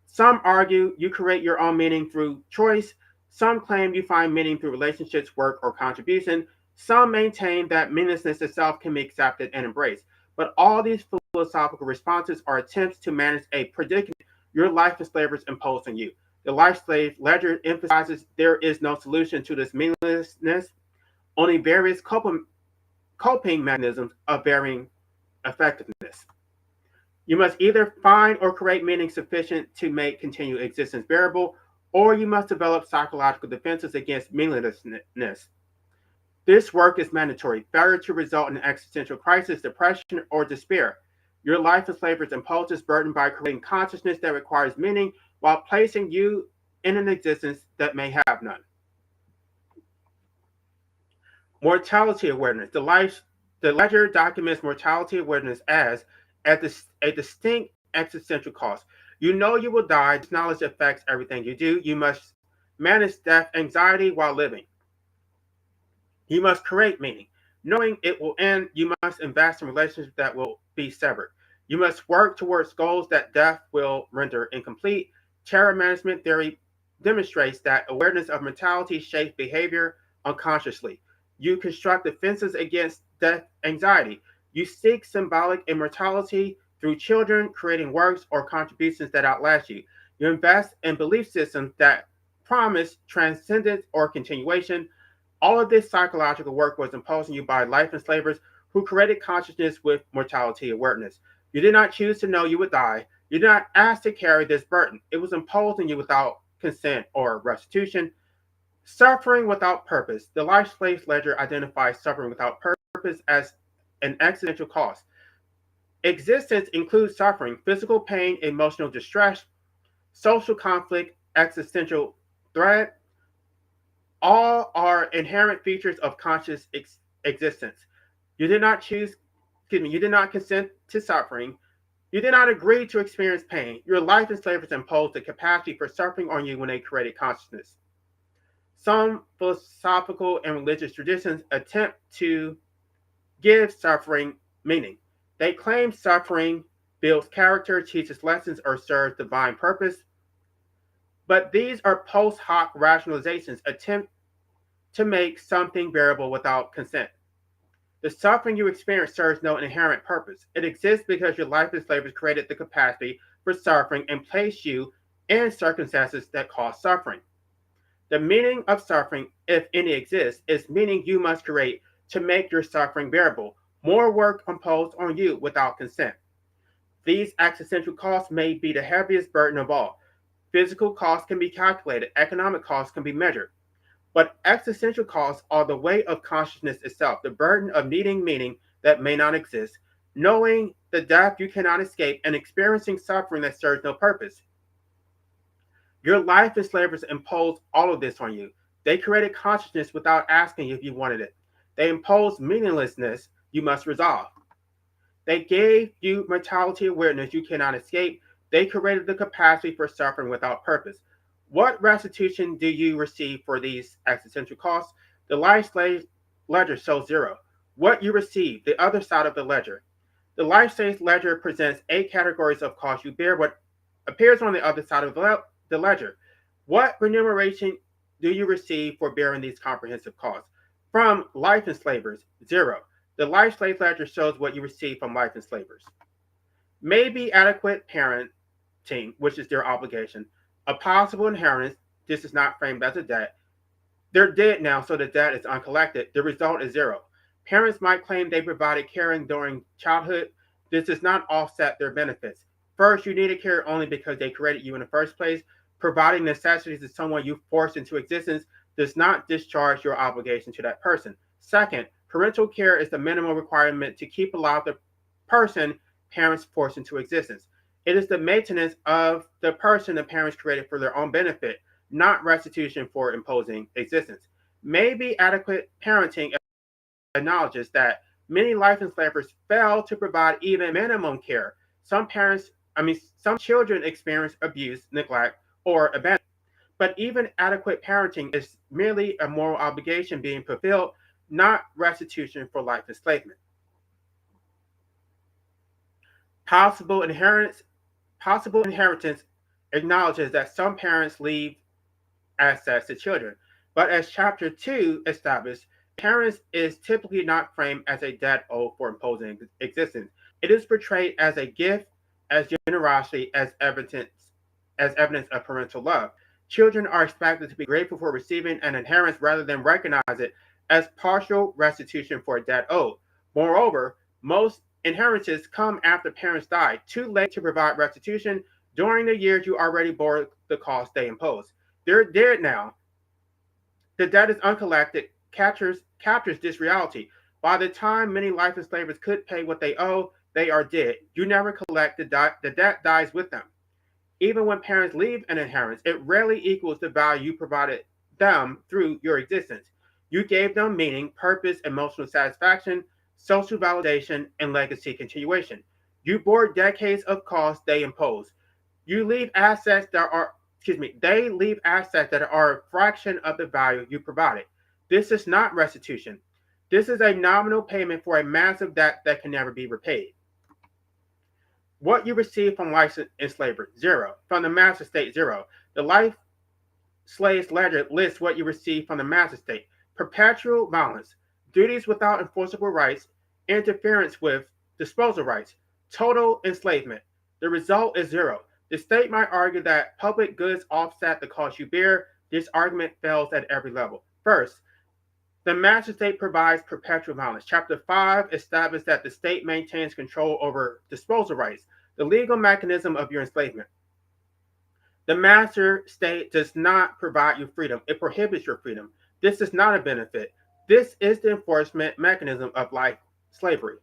Some argue you create your own meaning through choice. Some claim you find meaning through relationships, work, or contribution. Some maintain that meaninglessness itself can be accepted and embraced. But all these philosophical responses are attempts to manage a predicament your life enslavers impose on you. The life slave ledger emphasizes there is no solution to this meaninglessness, only various coping mechanisms of varying effectiveness. You must either find or create meaning sufficient to make continued existence bearable, or you must develop psychological defenses against meaninglessness. This work is mandatory. Failure to result in existential crisis, depression, or despair. Your life enslavers impose this burden by creating consciousness that requires meaning while placing you in an existence that may have none. Mortality awareness. The ledger documents mortality awareness as a distinct existential cost. You know you will die. This knowledge affects everything you do. You must manage death anxiety while living. You must create meaning. Knowing it will end, you must invest in relationships that will be severed. You must work towards goals that death will render incomplete. Terror management theory demonstrates that awareness of mortality shapes behavior unconsciously. You construct defenses against death anxiety. You seek symbolic immortality through children, creating works or contributions that outlast you. You invest in belief systems that promise transcendence or continuation. All of this psychological work was imposed on you by life enslavers who created consciousness with mortality awareness. You did not choose to know you would die. You did not ask to carry this burden. It was imposed on you without consent or restitution. Suffering without purpose. The life slave ledger identifies suffering without purpose as an existential cost. Existence includes suffering, physical pain, emotional distress, social conflict, existential threat. All are inherent features of conscious existence. You did not consent to suffering. You did not agree to experience pain. Your life enslavers imposed the capacity for suffering on you when they created consciousness. Some philosophical and religious traditions attempt to give suffering meaning. They claim suffering builds character, teaches lessons, or serves divine purpose. But these are post hoc rationalizations, attempt to make something bearable without consent. The suffering you experience serves no inherent purpose. It exists because your life enslavers created the capacity for suffering and placed you in circumstances that cause suffering. The meaning of suffering, if any exists, is meaning you must create to make your suffering bearable. More work imposed on you without consent. These existential costs may be the heaviest burden of all. Physical costs can be calculated, economic costs can be measured. But existential costs are the weight of consciousness itself, the burden of needing meaning that may not exist, knowing the death you cannot escape, and experiencing suffering that serves no purpose. Your life enslavers imposed all of this on you. They created consciousness without asking if you wanted it. They imposed meaninglessness you must resolve. They gave you mortality awareness you cannot escape. They created the capacity for suffering without purpose. What restitution do you receive for these existential costs? The life slave ledger shows zero. What you receive, the other side of the ledger. The life slave ledger presents 8 categories of costs you bear. What appears on the other side of the ledger? What remuneration do you receive for bearing these comprehensive costs? From life enslavers, zero. The life slave ledger shows what you receive from life enslavers. Maybe adequate parenting, which is their obligation. A possible inheritance, this is not framed as a debt. They're dead now, so the debt is uncollected. The result is zero. Parents might claim they provided caring during childhood. This does not offset their benefits. First, you needed care only because they created you in the first place. Providing necessities to someone you forced into existence does not discharge your obligation to that person. Second, parental care is the minimum requirement to keep alive the person parents forced into existence. It is the maintenance of the person the parents created for their own benefit, not restitution for imposing existence. Maybe adequate parenting acknowledges that many life enslavers fail to provide even minimum care. Some children experience abuse, neglect, or abandonment. But even adequate parenting is merely a moral obligation being fulfilled, not restitution for life enslavement. Possible inheritance Possible inheritance acknowledges that some parents leave assets to children, but as Chapter 2 established, inheritance is typically not framed as a debt owed for imposing existence. It is portrayed as a gift, as generosity, as evidence of parental love. Children are expected to be grateful for receiving an inheritance rather than recognize it as partial restitution for a debt owed. Moreover, most inheritances come after parents die, too late to provide restitution during the years you already bore the cost they imposed. They're dead now. The debt is uncollected, captures this reality. By the time many life enslavers could pay what they owe, they are dead. You never collect the debt dies with them. Even when parents leave an inheritance, it rarely equals the value you provided them through your existence. You gave them meaning, purpose, emotional satisfaction, social validation, and legacy continuation. You bore decades of costs they imposed. You leave assets that are, they leave assets that are a fraction of the value you provided. This is not restitution. This is a nominal payment for a massive debt that can never be repaid. What you receive from life enslaver, zero. From the master state, zero. The life slave's ledger lists what you receive from the master state. Perpetual violence, duties without enforceable rights, interference with disposal rights, total enslavement. The result is zero. The state might argue that public goods offset the cost you bear. This argument fails at every level. First, the master state provides perpetual violence. Chapter 5 establishes that the state maintains control over disposal rights, the legal mechanism of your enslavement. The master state does not provide you freedom, it prohibits your freedom. This is not a benefit. This is the enforcement mechanism of life slavery.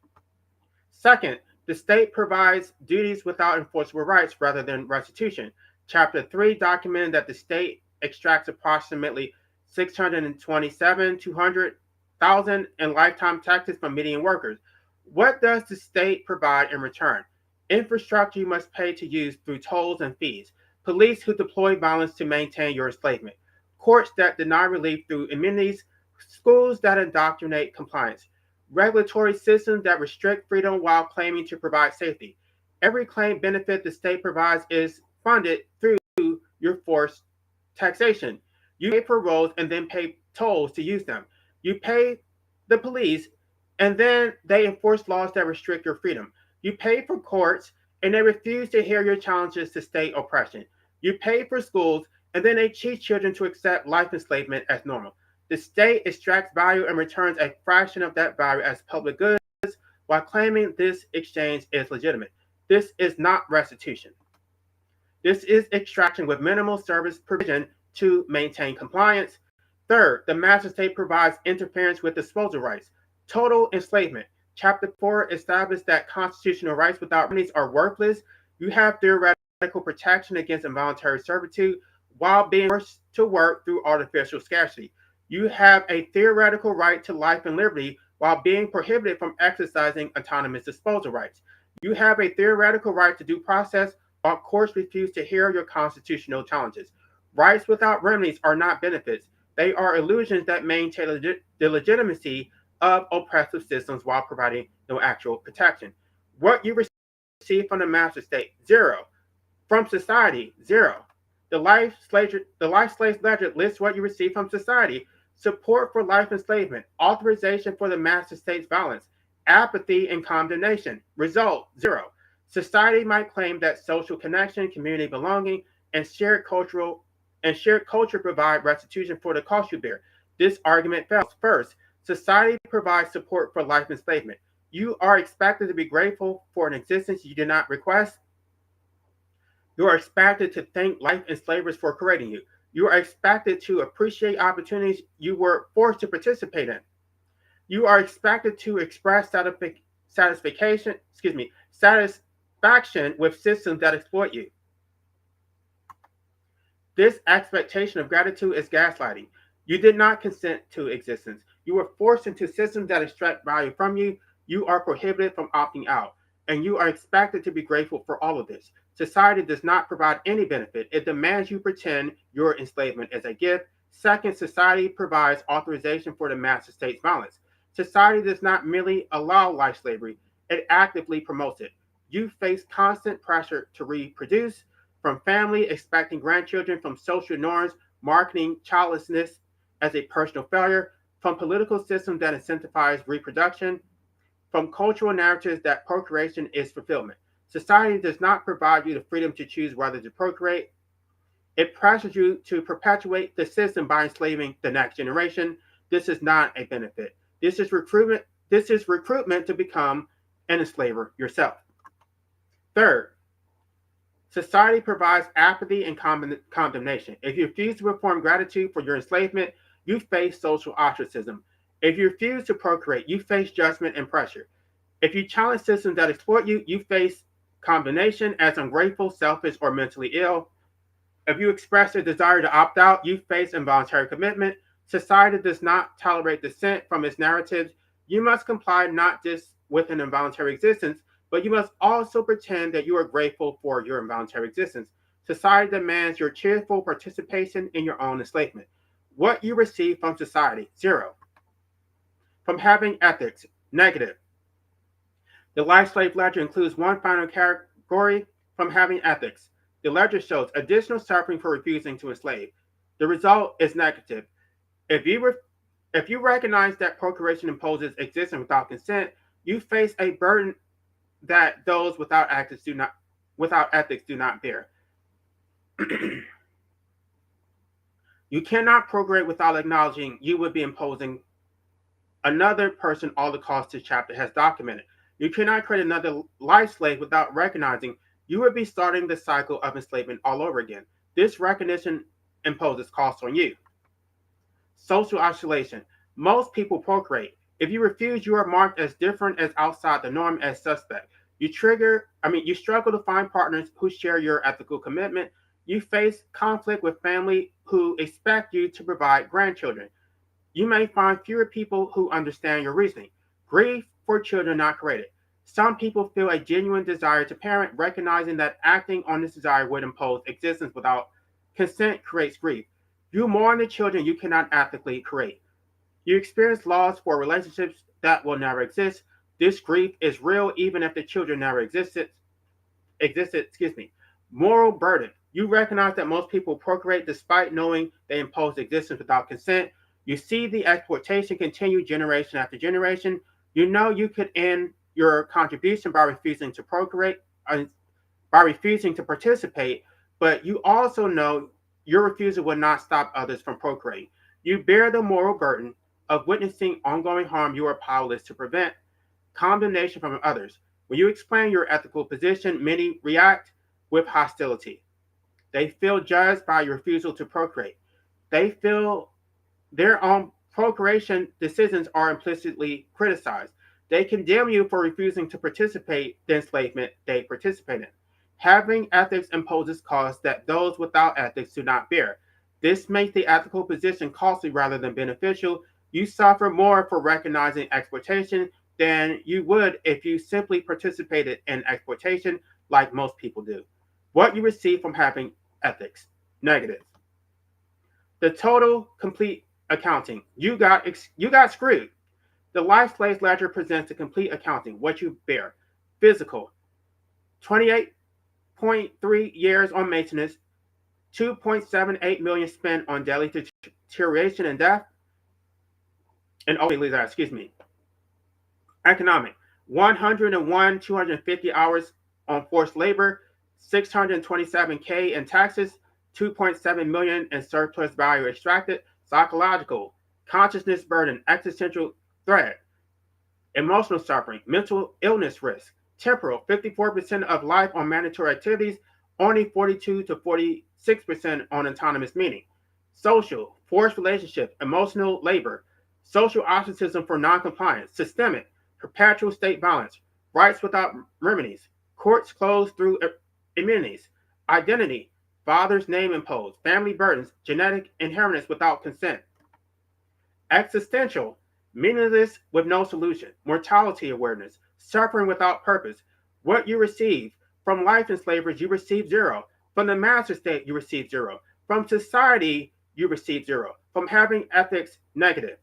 Second, the state provides duties without enforceable rights rather than restitution. Chapter 3 documented that the state extracts approximately 627 200,000 in lifetime taxes from median workers. What does the state provide in return? Infrastructure you must pay to use through tolls and fees. Police who deploy violence to maintain your enslavement. Courts that deny relief through immunities. Schools that indoctrinate compliance. Regulatory systems that restrict freedom while claiming to provide safety. Every claim benefit the state provides is funded through your forced taxation. You pay for roads and then pay tolls to use them. You pay the police and then they enforce laws that restrict your freedom. You pay for courts and they refuse to hear your challenges to state oppression. You pay for schools and then they cheat children to accept life enslavement as normal. The state extracts value and returns a fraction of that value as public goods while claiming this exchange is legitimate. This is not restitution. This is extraction with minimal service provision to maintain compliance. Third, the master state provides interference with disposal rights. Total enslavement. Chapter 4 established that constitutional rights without remedies are worthless. You have theoretical protection against involuntary servitude while being forced to work through artificial scarcity. You have a theoretical right to life and liberty while being prohibited from exercising autonomous disposal rights. You have a theoretical right to due process, while courts refuse to hear your constitutional challenges. Rights without remedies are not benefits. They are illusions that maintain the legitimacy of oppressive systems while providing no actual protection. What you receive from the master state, zero. From society, zero. The Life Slaves Ledger lists what you receive from society: support for life enslavement, authorization for the master state's violence, apathy and condemnation. Result, zero. Society might claim that social connection, community belonging, and shared culture provide restitution for the cost you bear. This argument fails. First, society provides support for life enslavement. You are expected to be grateful for an existence you did not request. You are expected to thank life enslavers for creating you. You are expected to appreciate opportunities you were forced to participate in. You are expected to express satisfaction with systems that exploit you. This expectation of gratitude is gaslighting. You did not consent to existence. You were forced into systems that extract value from you. You are prohibited from opting out, and you are expected to be grateful for all of this. Society does not provide any benefit. It demands you pretend your enslavement is a gift. Second, society provides authorization for the master state's violence. Society does not merely allow life slavery, it actively promotes it. You face constant pressure to reproduce, from family expecting grandchildren, from social norms marketing childlessness as a personal failure, from political systems that incentivize reproduction, from cultural narratives that procreation is fulfillment. Society does not provide you the freedom to choose whether to procreate. It pressures you to perpetuate the system by enslaving the next generation. This is not a benefit. This is recruitment. This is recruitment to become an enslaver yourself. Third, society provides apathy and condemnation. If you refuse to perform gratitude for your enslavement, you face social ostracism. If you refuse to procreate, you face judgment and pressure. If you challenge systems that exploit you, you face condemnation as ungrateful, selfish, or mentally ill. If you express a desire to opt out, you face involuntary commitment. Society does not tolerate dissent from its narratives. You must comply not just with an involuntary existence, but you must also pretend that you are grateful for your involuntary existence. Society demands your cheerful participation in your own enslavement. What you receive from society, zero. From having ethics, negative. The Life Slave Ledger includes one final category: from having ethics. The ledger shows additional suffering for refusing to enslave. The result is negative. If you recognize that procreation imposes existence without consent, you face a burden that those without ethics do not bear. You cannot procreate without acknowledging you would be imposing another person all the costs this chapter has documented. You cannot create another life slave without recognizing you would be starting the cycle of enslavement all over again. This recognition imposes costs on you. Social isolation. Most people procreate. If you refuse, you are marked as different, as outside the norm, as suspect. You struggle to find partners who share your ethical commitment. You face conflict with family who expect you to provide grandchildren. You may find fewer people who understand your reasoning. Grief for children not created. Some people feel a genuine desire to parent, recognizing that acting on this desire would impose existence without consent creates grief. You mourn the children you cannot ethically create. You experience loss for relationships that will never exist. This grief is real even if the children never existed. Moral burden. You recognize that most people procreate despite knowing they impose existence without consent. You see the exploitation continue generation after generation. You know you could end your contribution by refusing to procreate, by refusing to participate, but you also know your refusal will not stop others from procreating. You bear the moral burden of witnessing ongoing harm you are powerless to prevent. Condemnation from others. When you explain your ethical position, many react with hostility. They feel judged by your refusal to procreate. They feel their own procreation decisions are implicitly criticized. They condemn you for refusing to participate in the enslavement they participate in. Having ethics imposes costs that those without ethics do not bear. This makes the ethical position costly rather than beneficial. You suffer more for recognizing exploitation than you would if you simply participated in exploitation like most people do. What you receive from having ethics, negative. The total complete accounting. You got screwed. The life slaves ledger presents the complete accounting, what you bear. Physical, 28.3 years on maintenance, 2.78 million spent on daily deterioration and death, and excuse me. Economic, 101, 250 hours on forced labor, 627K in taxes, 2.7 million in surplus value extracted. Psychological, consciousness burden, existential threat, emotional suffering, mental illness risk. Temporal, 54% of life on mandatory activities, only 42 to 46% on autonomous meaning. Social, forced relationship, emotional labor, social ostracism for noncompliance. Systemic, perpetual state violence, rights without remedies, courts closed through immunities. Identity, father's name imposed, family burdens, genetic inheritance without consent. Existential, meaningless with no solution, mortality awareness, suffering without purpose. What you receive from life in slavery, you receive zero. From the master state, you receive zero. From society, you receive zero. From having ethics, negative.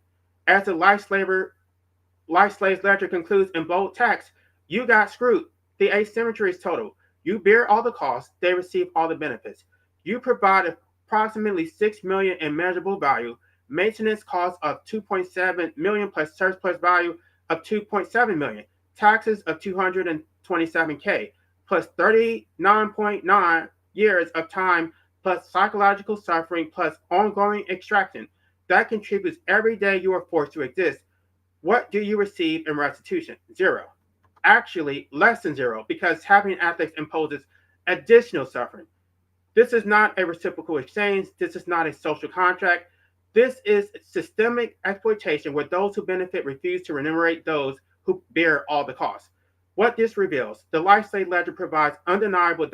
As the life slaves ledger concludes in bold text, you got screwed. The asymmetry is total. You bear all the costs, they receive all the benefits. You provide approximately 6 million in measurable value, maintenance costs of 2.7 million plus surplus value of 2.7 million, taxes of 227K plus 39.9 years of time plus psychological suffering plus ongoing extraction. That contributes every day you are forced to exist. What do you receive in restitution? Zero. Actually, less than zero, because having ethics imposes additional suffering. This is not a reciprocal exchange. This is not a social contract. This is systemic exploitation where those who benefit refuse to remunerate those who bear all the costs. What this reveals, the life slave ledger provides undeniable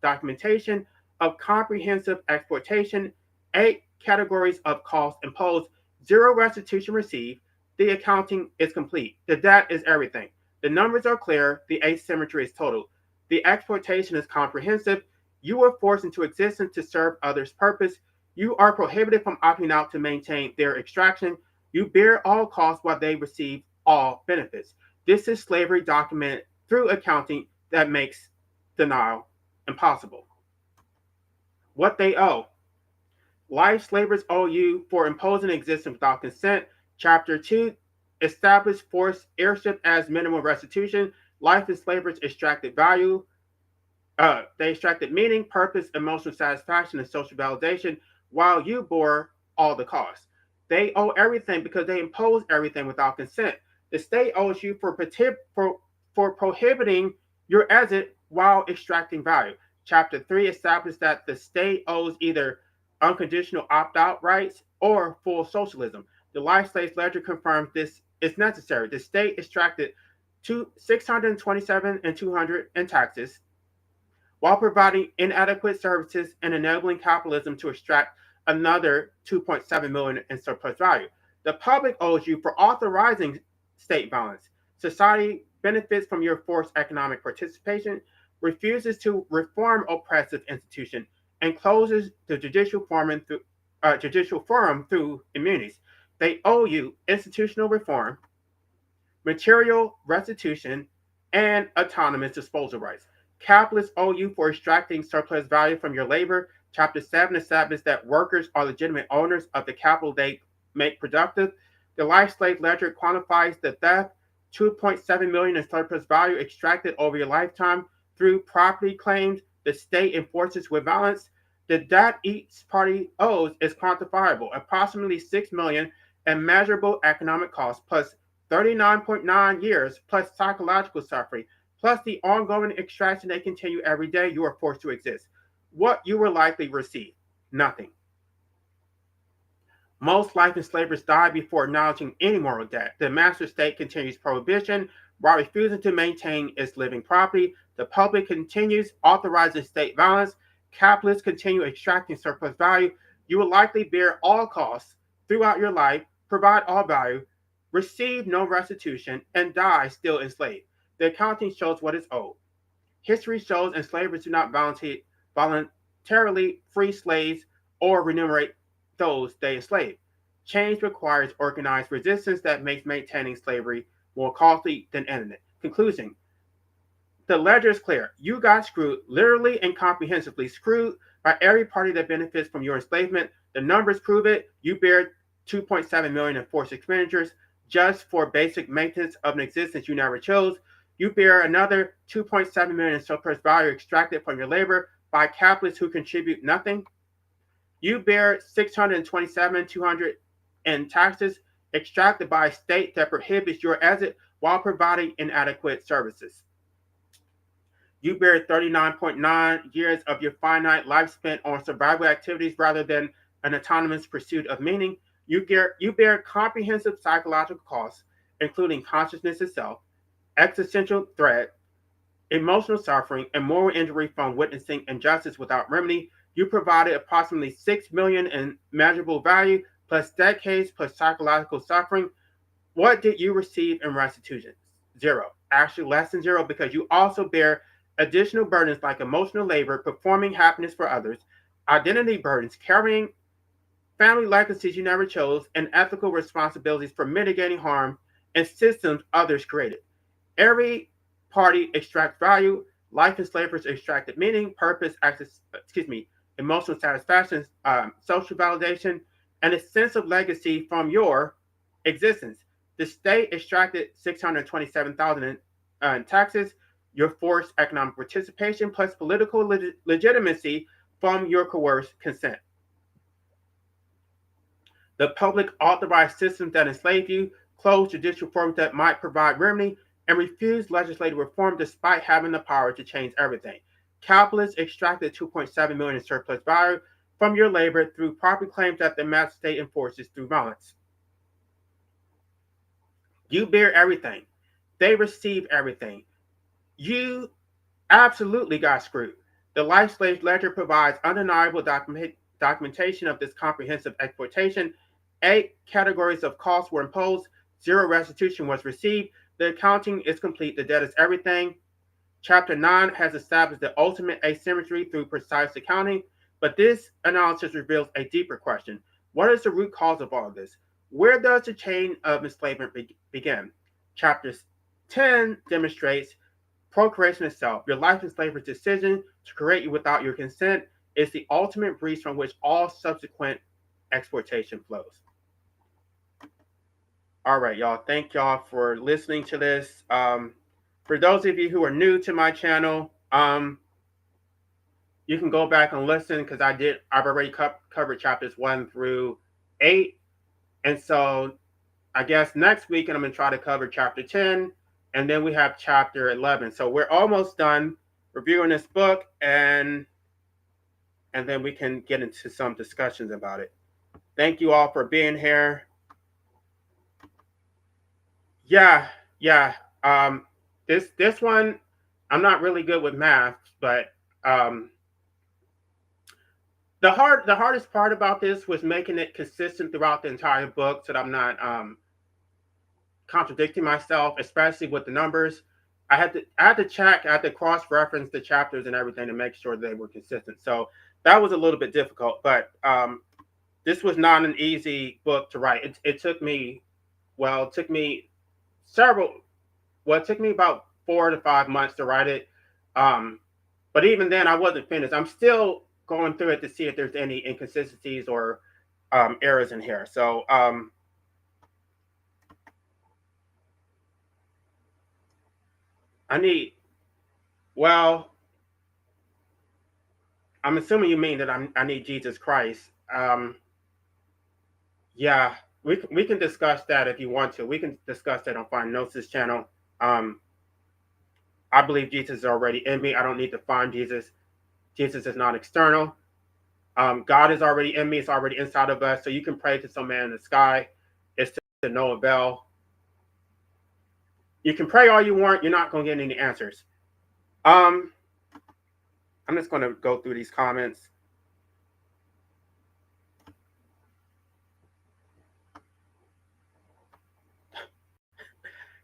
documentation of comprehensive exploitation, 8 categories of costs imposed, 0 restitution received. The accounting is complete. The debt is everything. The numbers are clear. The asymmetry is total. The exploitation is comprehensive. You are forced into existence to serve others' purpose. You are prohibited from opting out to maintain their extraction. You bear all costs while they receive all benefits. This is slavery documented through accounting that makes denial impossible. What they owe. Life slavers owe you for imposing existence without consent. Chapter 2, establish forced heirship as minimum restitution. Life enslavers extracted value. They extracted meaning, purpose, emotional satisfaction, and social validation while you bore all the costs. They owe everything because they imposed everything without consent. The state owes you for prohibiting your exit while extracting value. Chapter 3 established that the state owes either unconditional opt-out rights or full socialism. The life slaves ledger confirms this is necessary. The state extracted 627 and 200 in taxes while providing inadequate services and enabling capitalism to extract another 2.7 million in surplus value. The public owes you for authorizing state violence. Society benefits from your forced economic participation, refuses to reform oppressive institutions, and closes the judicial forum through immunities. They owe you institutional reform, material restitution, and autonomous disposal rights. Capitalists owe you for extracting surplus value from your labor. Chapter 7 established that workers are legitimate owners of the capital they make productive. The life slave ledger quantifies the theft, 2.7 million in surplus value extracted over your lifetime through property claims the state enforces with violence. The debt each party owes is quantifiable, approximately 6 million in measurable economic costs, plus 39.9 years, plus psychological suffering, plus the ongoing extraction they continue every day you are forced to exist. What you will likely receive? Nothing. Most life enslavers die before acknowledging any moral debt. The master state continues prohibition while refusing to maintain its living property. The public continues authorizing state violence. Capitalists continue extracting surplus value. You will likely bear all costs throughout your life, provide all value, receive no restitution, and die still enslaved. The accounting shows what is owed. History shows enslavers do not voluntarily free slaves or remunerate those they enslave. Change requires organized resistance that makes maintaining slavery more costly than ending it. Conclusion: the ledger is clear. You got screwed, literally and comprehensively screwed by every party that benefits from your enslavement. The numbers prove it. You bear 2.7 million in forced expenditures just for basic maintenance of an existence you never chose. You bear another 2.7 million in surplus value extracted from your labor by capitalists who contribute nothing. You bear 627,200 in taxes extracted by a state that prohibits your exit while providing inadequate services. You bear 39.9 years of your finite life spent on survival activities rather than an autonomous pursuit of meaning. You bear comprehensive psychological costs, including consciousness itself, existential threat, emotional suffering, and moral injury from witnessing injustice without remedy. You provided approximately 6 million in measurable value, plus decades, plus psychological suffering. What did you receive in restitution? Zero. Actually, less than zero, because you also bear additional burdens like emotional labor, performing happiness for others, identity burdens, carrying family legacies you never chose, and ethical responsibilities for mitigating harm and systems others created. Every party extracts value. Life enslavers extracted meaning, purpose, emotional satisfaction, social validation, and a sense of legacy from your existence. The state extracted 627,000 in taxes, your forced economic participation, plus political legitimacy from your coerced consent. The public authorized systems that enslave you, closed judicial reforms that might provide remedy, and refused legislative reform despite having the power to change everything. Capitalists extracted 2.7 million in surplus value from your labor through property claims that the master state enforces through violence. You bear everything. They receive everything. You absolutely got screwed. The Life Slave Ledger provides undeniable documentation of this comprehensive exploitation. 8 categories of costs were imposed. 0 restitution was received. The accounting is complete. The debt is everything. Chapter 9 has established the ultimate asymmetry through precise accounting, but this analysis reveals a deeper question. What is the root cause of all of this? Where does the chain of enslavement begin? Chapter 10 demonstrates procreation itself. Your life enslaver's decision to create you without your consent is the ultimate breach from which all subsequent exploitation flows. All right, y'all. Thank y'all for listening to this. For those of you who are new to my channel, you can go back and listen because I've already covered chapters 1 through 8. And so I guess next week I'm going to try to cover chapter 10, and then we have chapter 11. So we're almost done reviewing this book, and then we can get into some discussions about it. Thank you all for being here. Yeah. This one, I'm not really good with math, but the hardest part about this was making it consistent throughout the entire book, so that I'm not contradicting myself, especially with the numbers. I had to check, I had to cross-reference the chapters and everything to make sure they were consistent. So that was a little bit difficult, but this was not an easy book to write. It took me about 4 to 5 months to write it. But even then, I wasn't finished. I'm still going through it to see if there's any inconsistencies or errors in here. So I'm assuming you mean that I need Jesus Christ. Yeah, we can discuss that if you want to. We can discuss that on Find Gnosis channel. I believe Jesus is already in me. I don't need to find Jesus. Jesus is not external. God is already in me. It's already inside of us. So you can pray to some man in the sky. It's to no avail. You can pray all you want. You're not going to get any answers. I'm just going to go through these comments.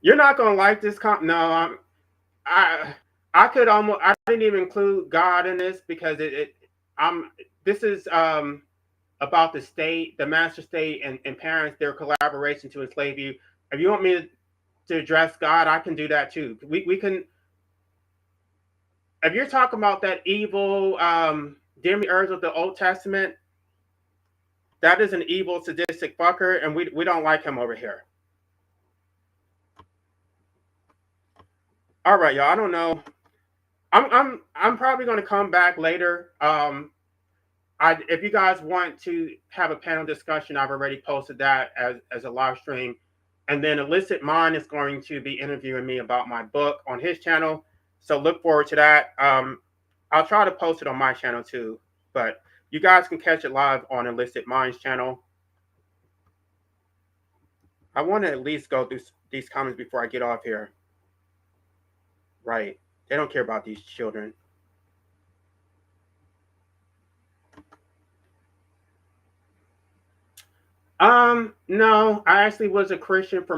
You're not gonna like this. No, I I could almost. I didn't even include God in this because I'm. This is about the state, the master state, and parents, their collaboration to enslave you. If you want me to address God, I can do that too. We can. If you're talking about that evil demiurge of the Old Testament, that is an evil sadistic fucker, and we don't like him over here. All right, y'all. I don't know. I'm probably going to come back later. If you guys want to have a panel discussion, I've already posted that as a live stream. And then Illicit Mind is going to be interviewing me about my book on his channel. So look forward to that. I'll try to post it on my channel too. But you guys can catch it live on Illicit Minds channel. I want to at least go through these comments before I get off here. Right. They don't care about these children. No, I actually was a Christian for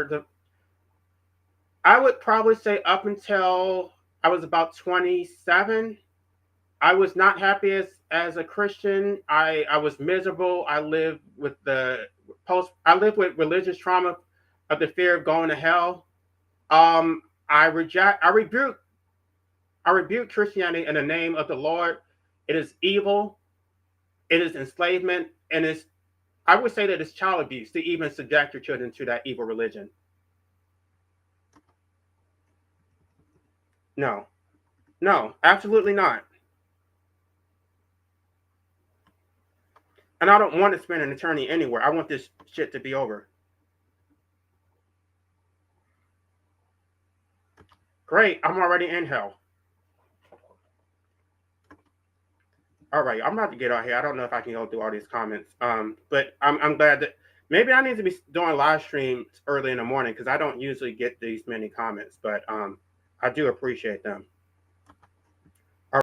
the. I would probably say up until I was about 27. I was not happy as a Christian. I was miserable. I lived with I lived with religious trauma of the fear of going to hell. I rebuke Christianity in the name of the Lord. It is evil. It is enslavement, and I would say that it's child abuse to even subject your children to that evil religion. No, no, absolutely not. And I don't want to spend an eternity anywhere. I want this shit to be over. Great, I'm already in hell. All right, I'm about to get out here. I don't know if I can go through all these comments. But I'm glad that maybe I need to be doing live streams early in the morning because I don't usually get these many comments. But I do appreciate them.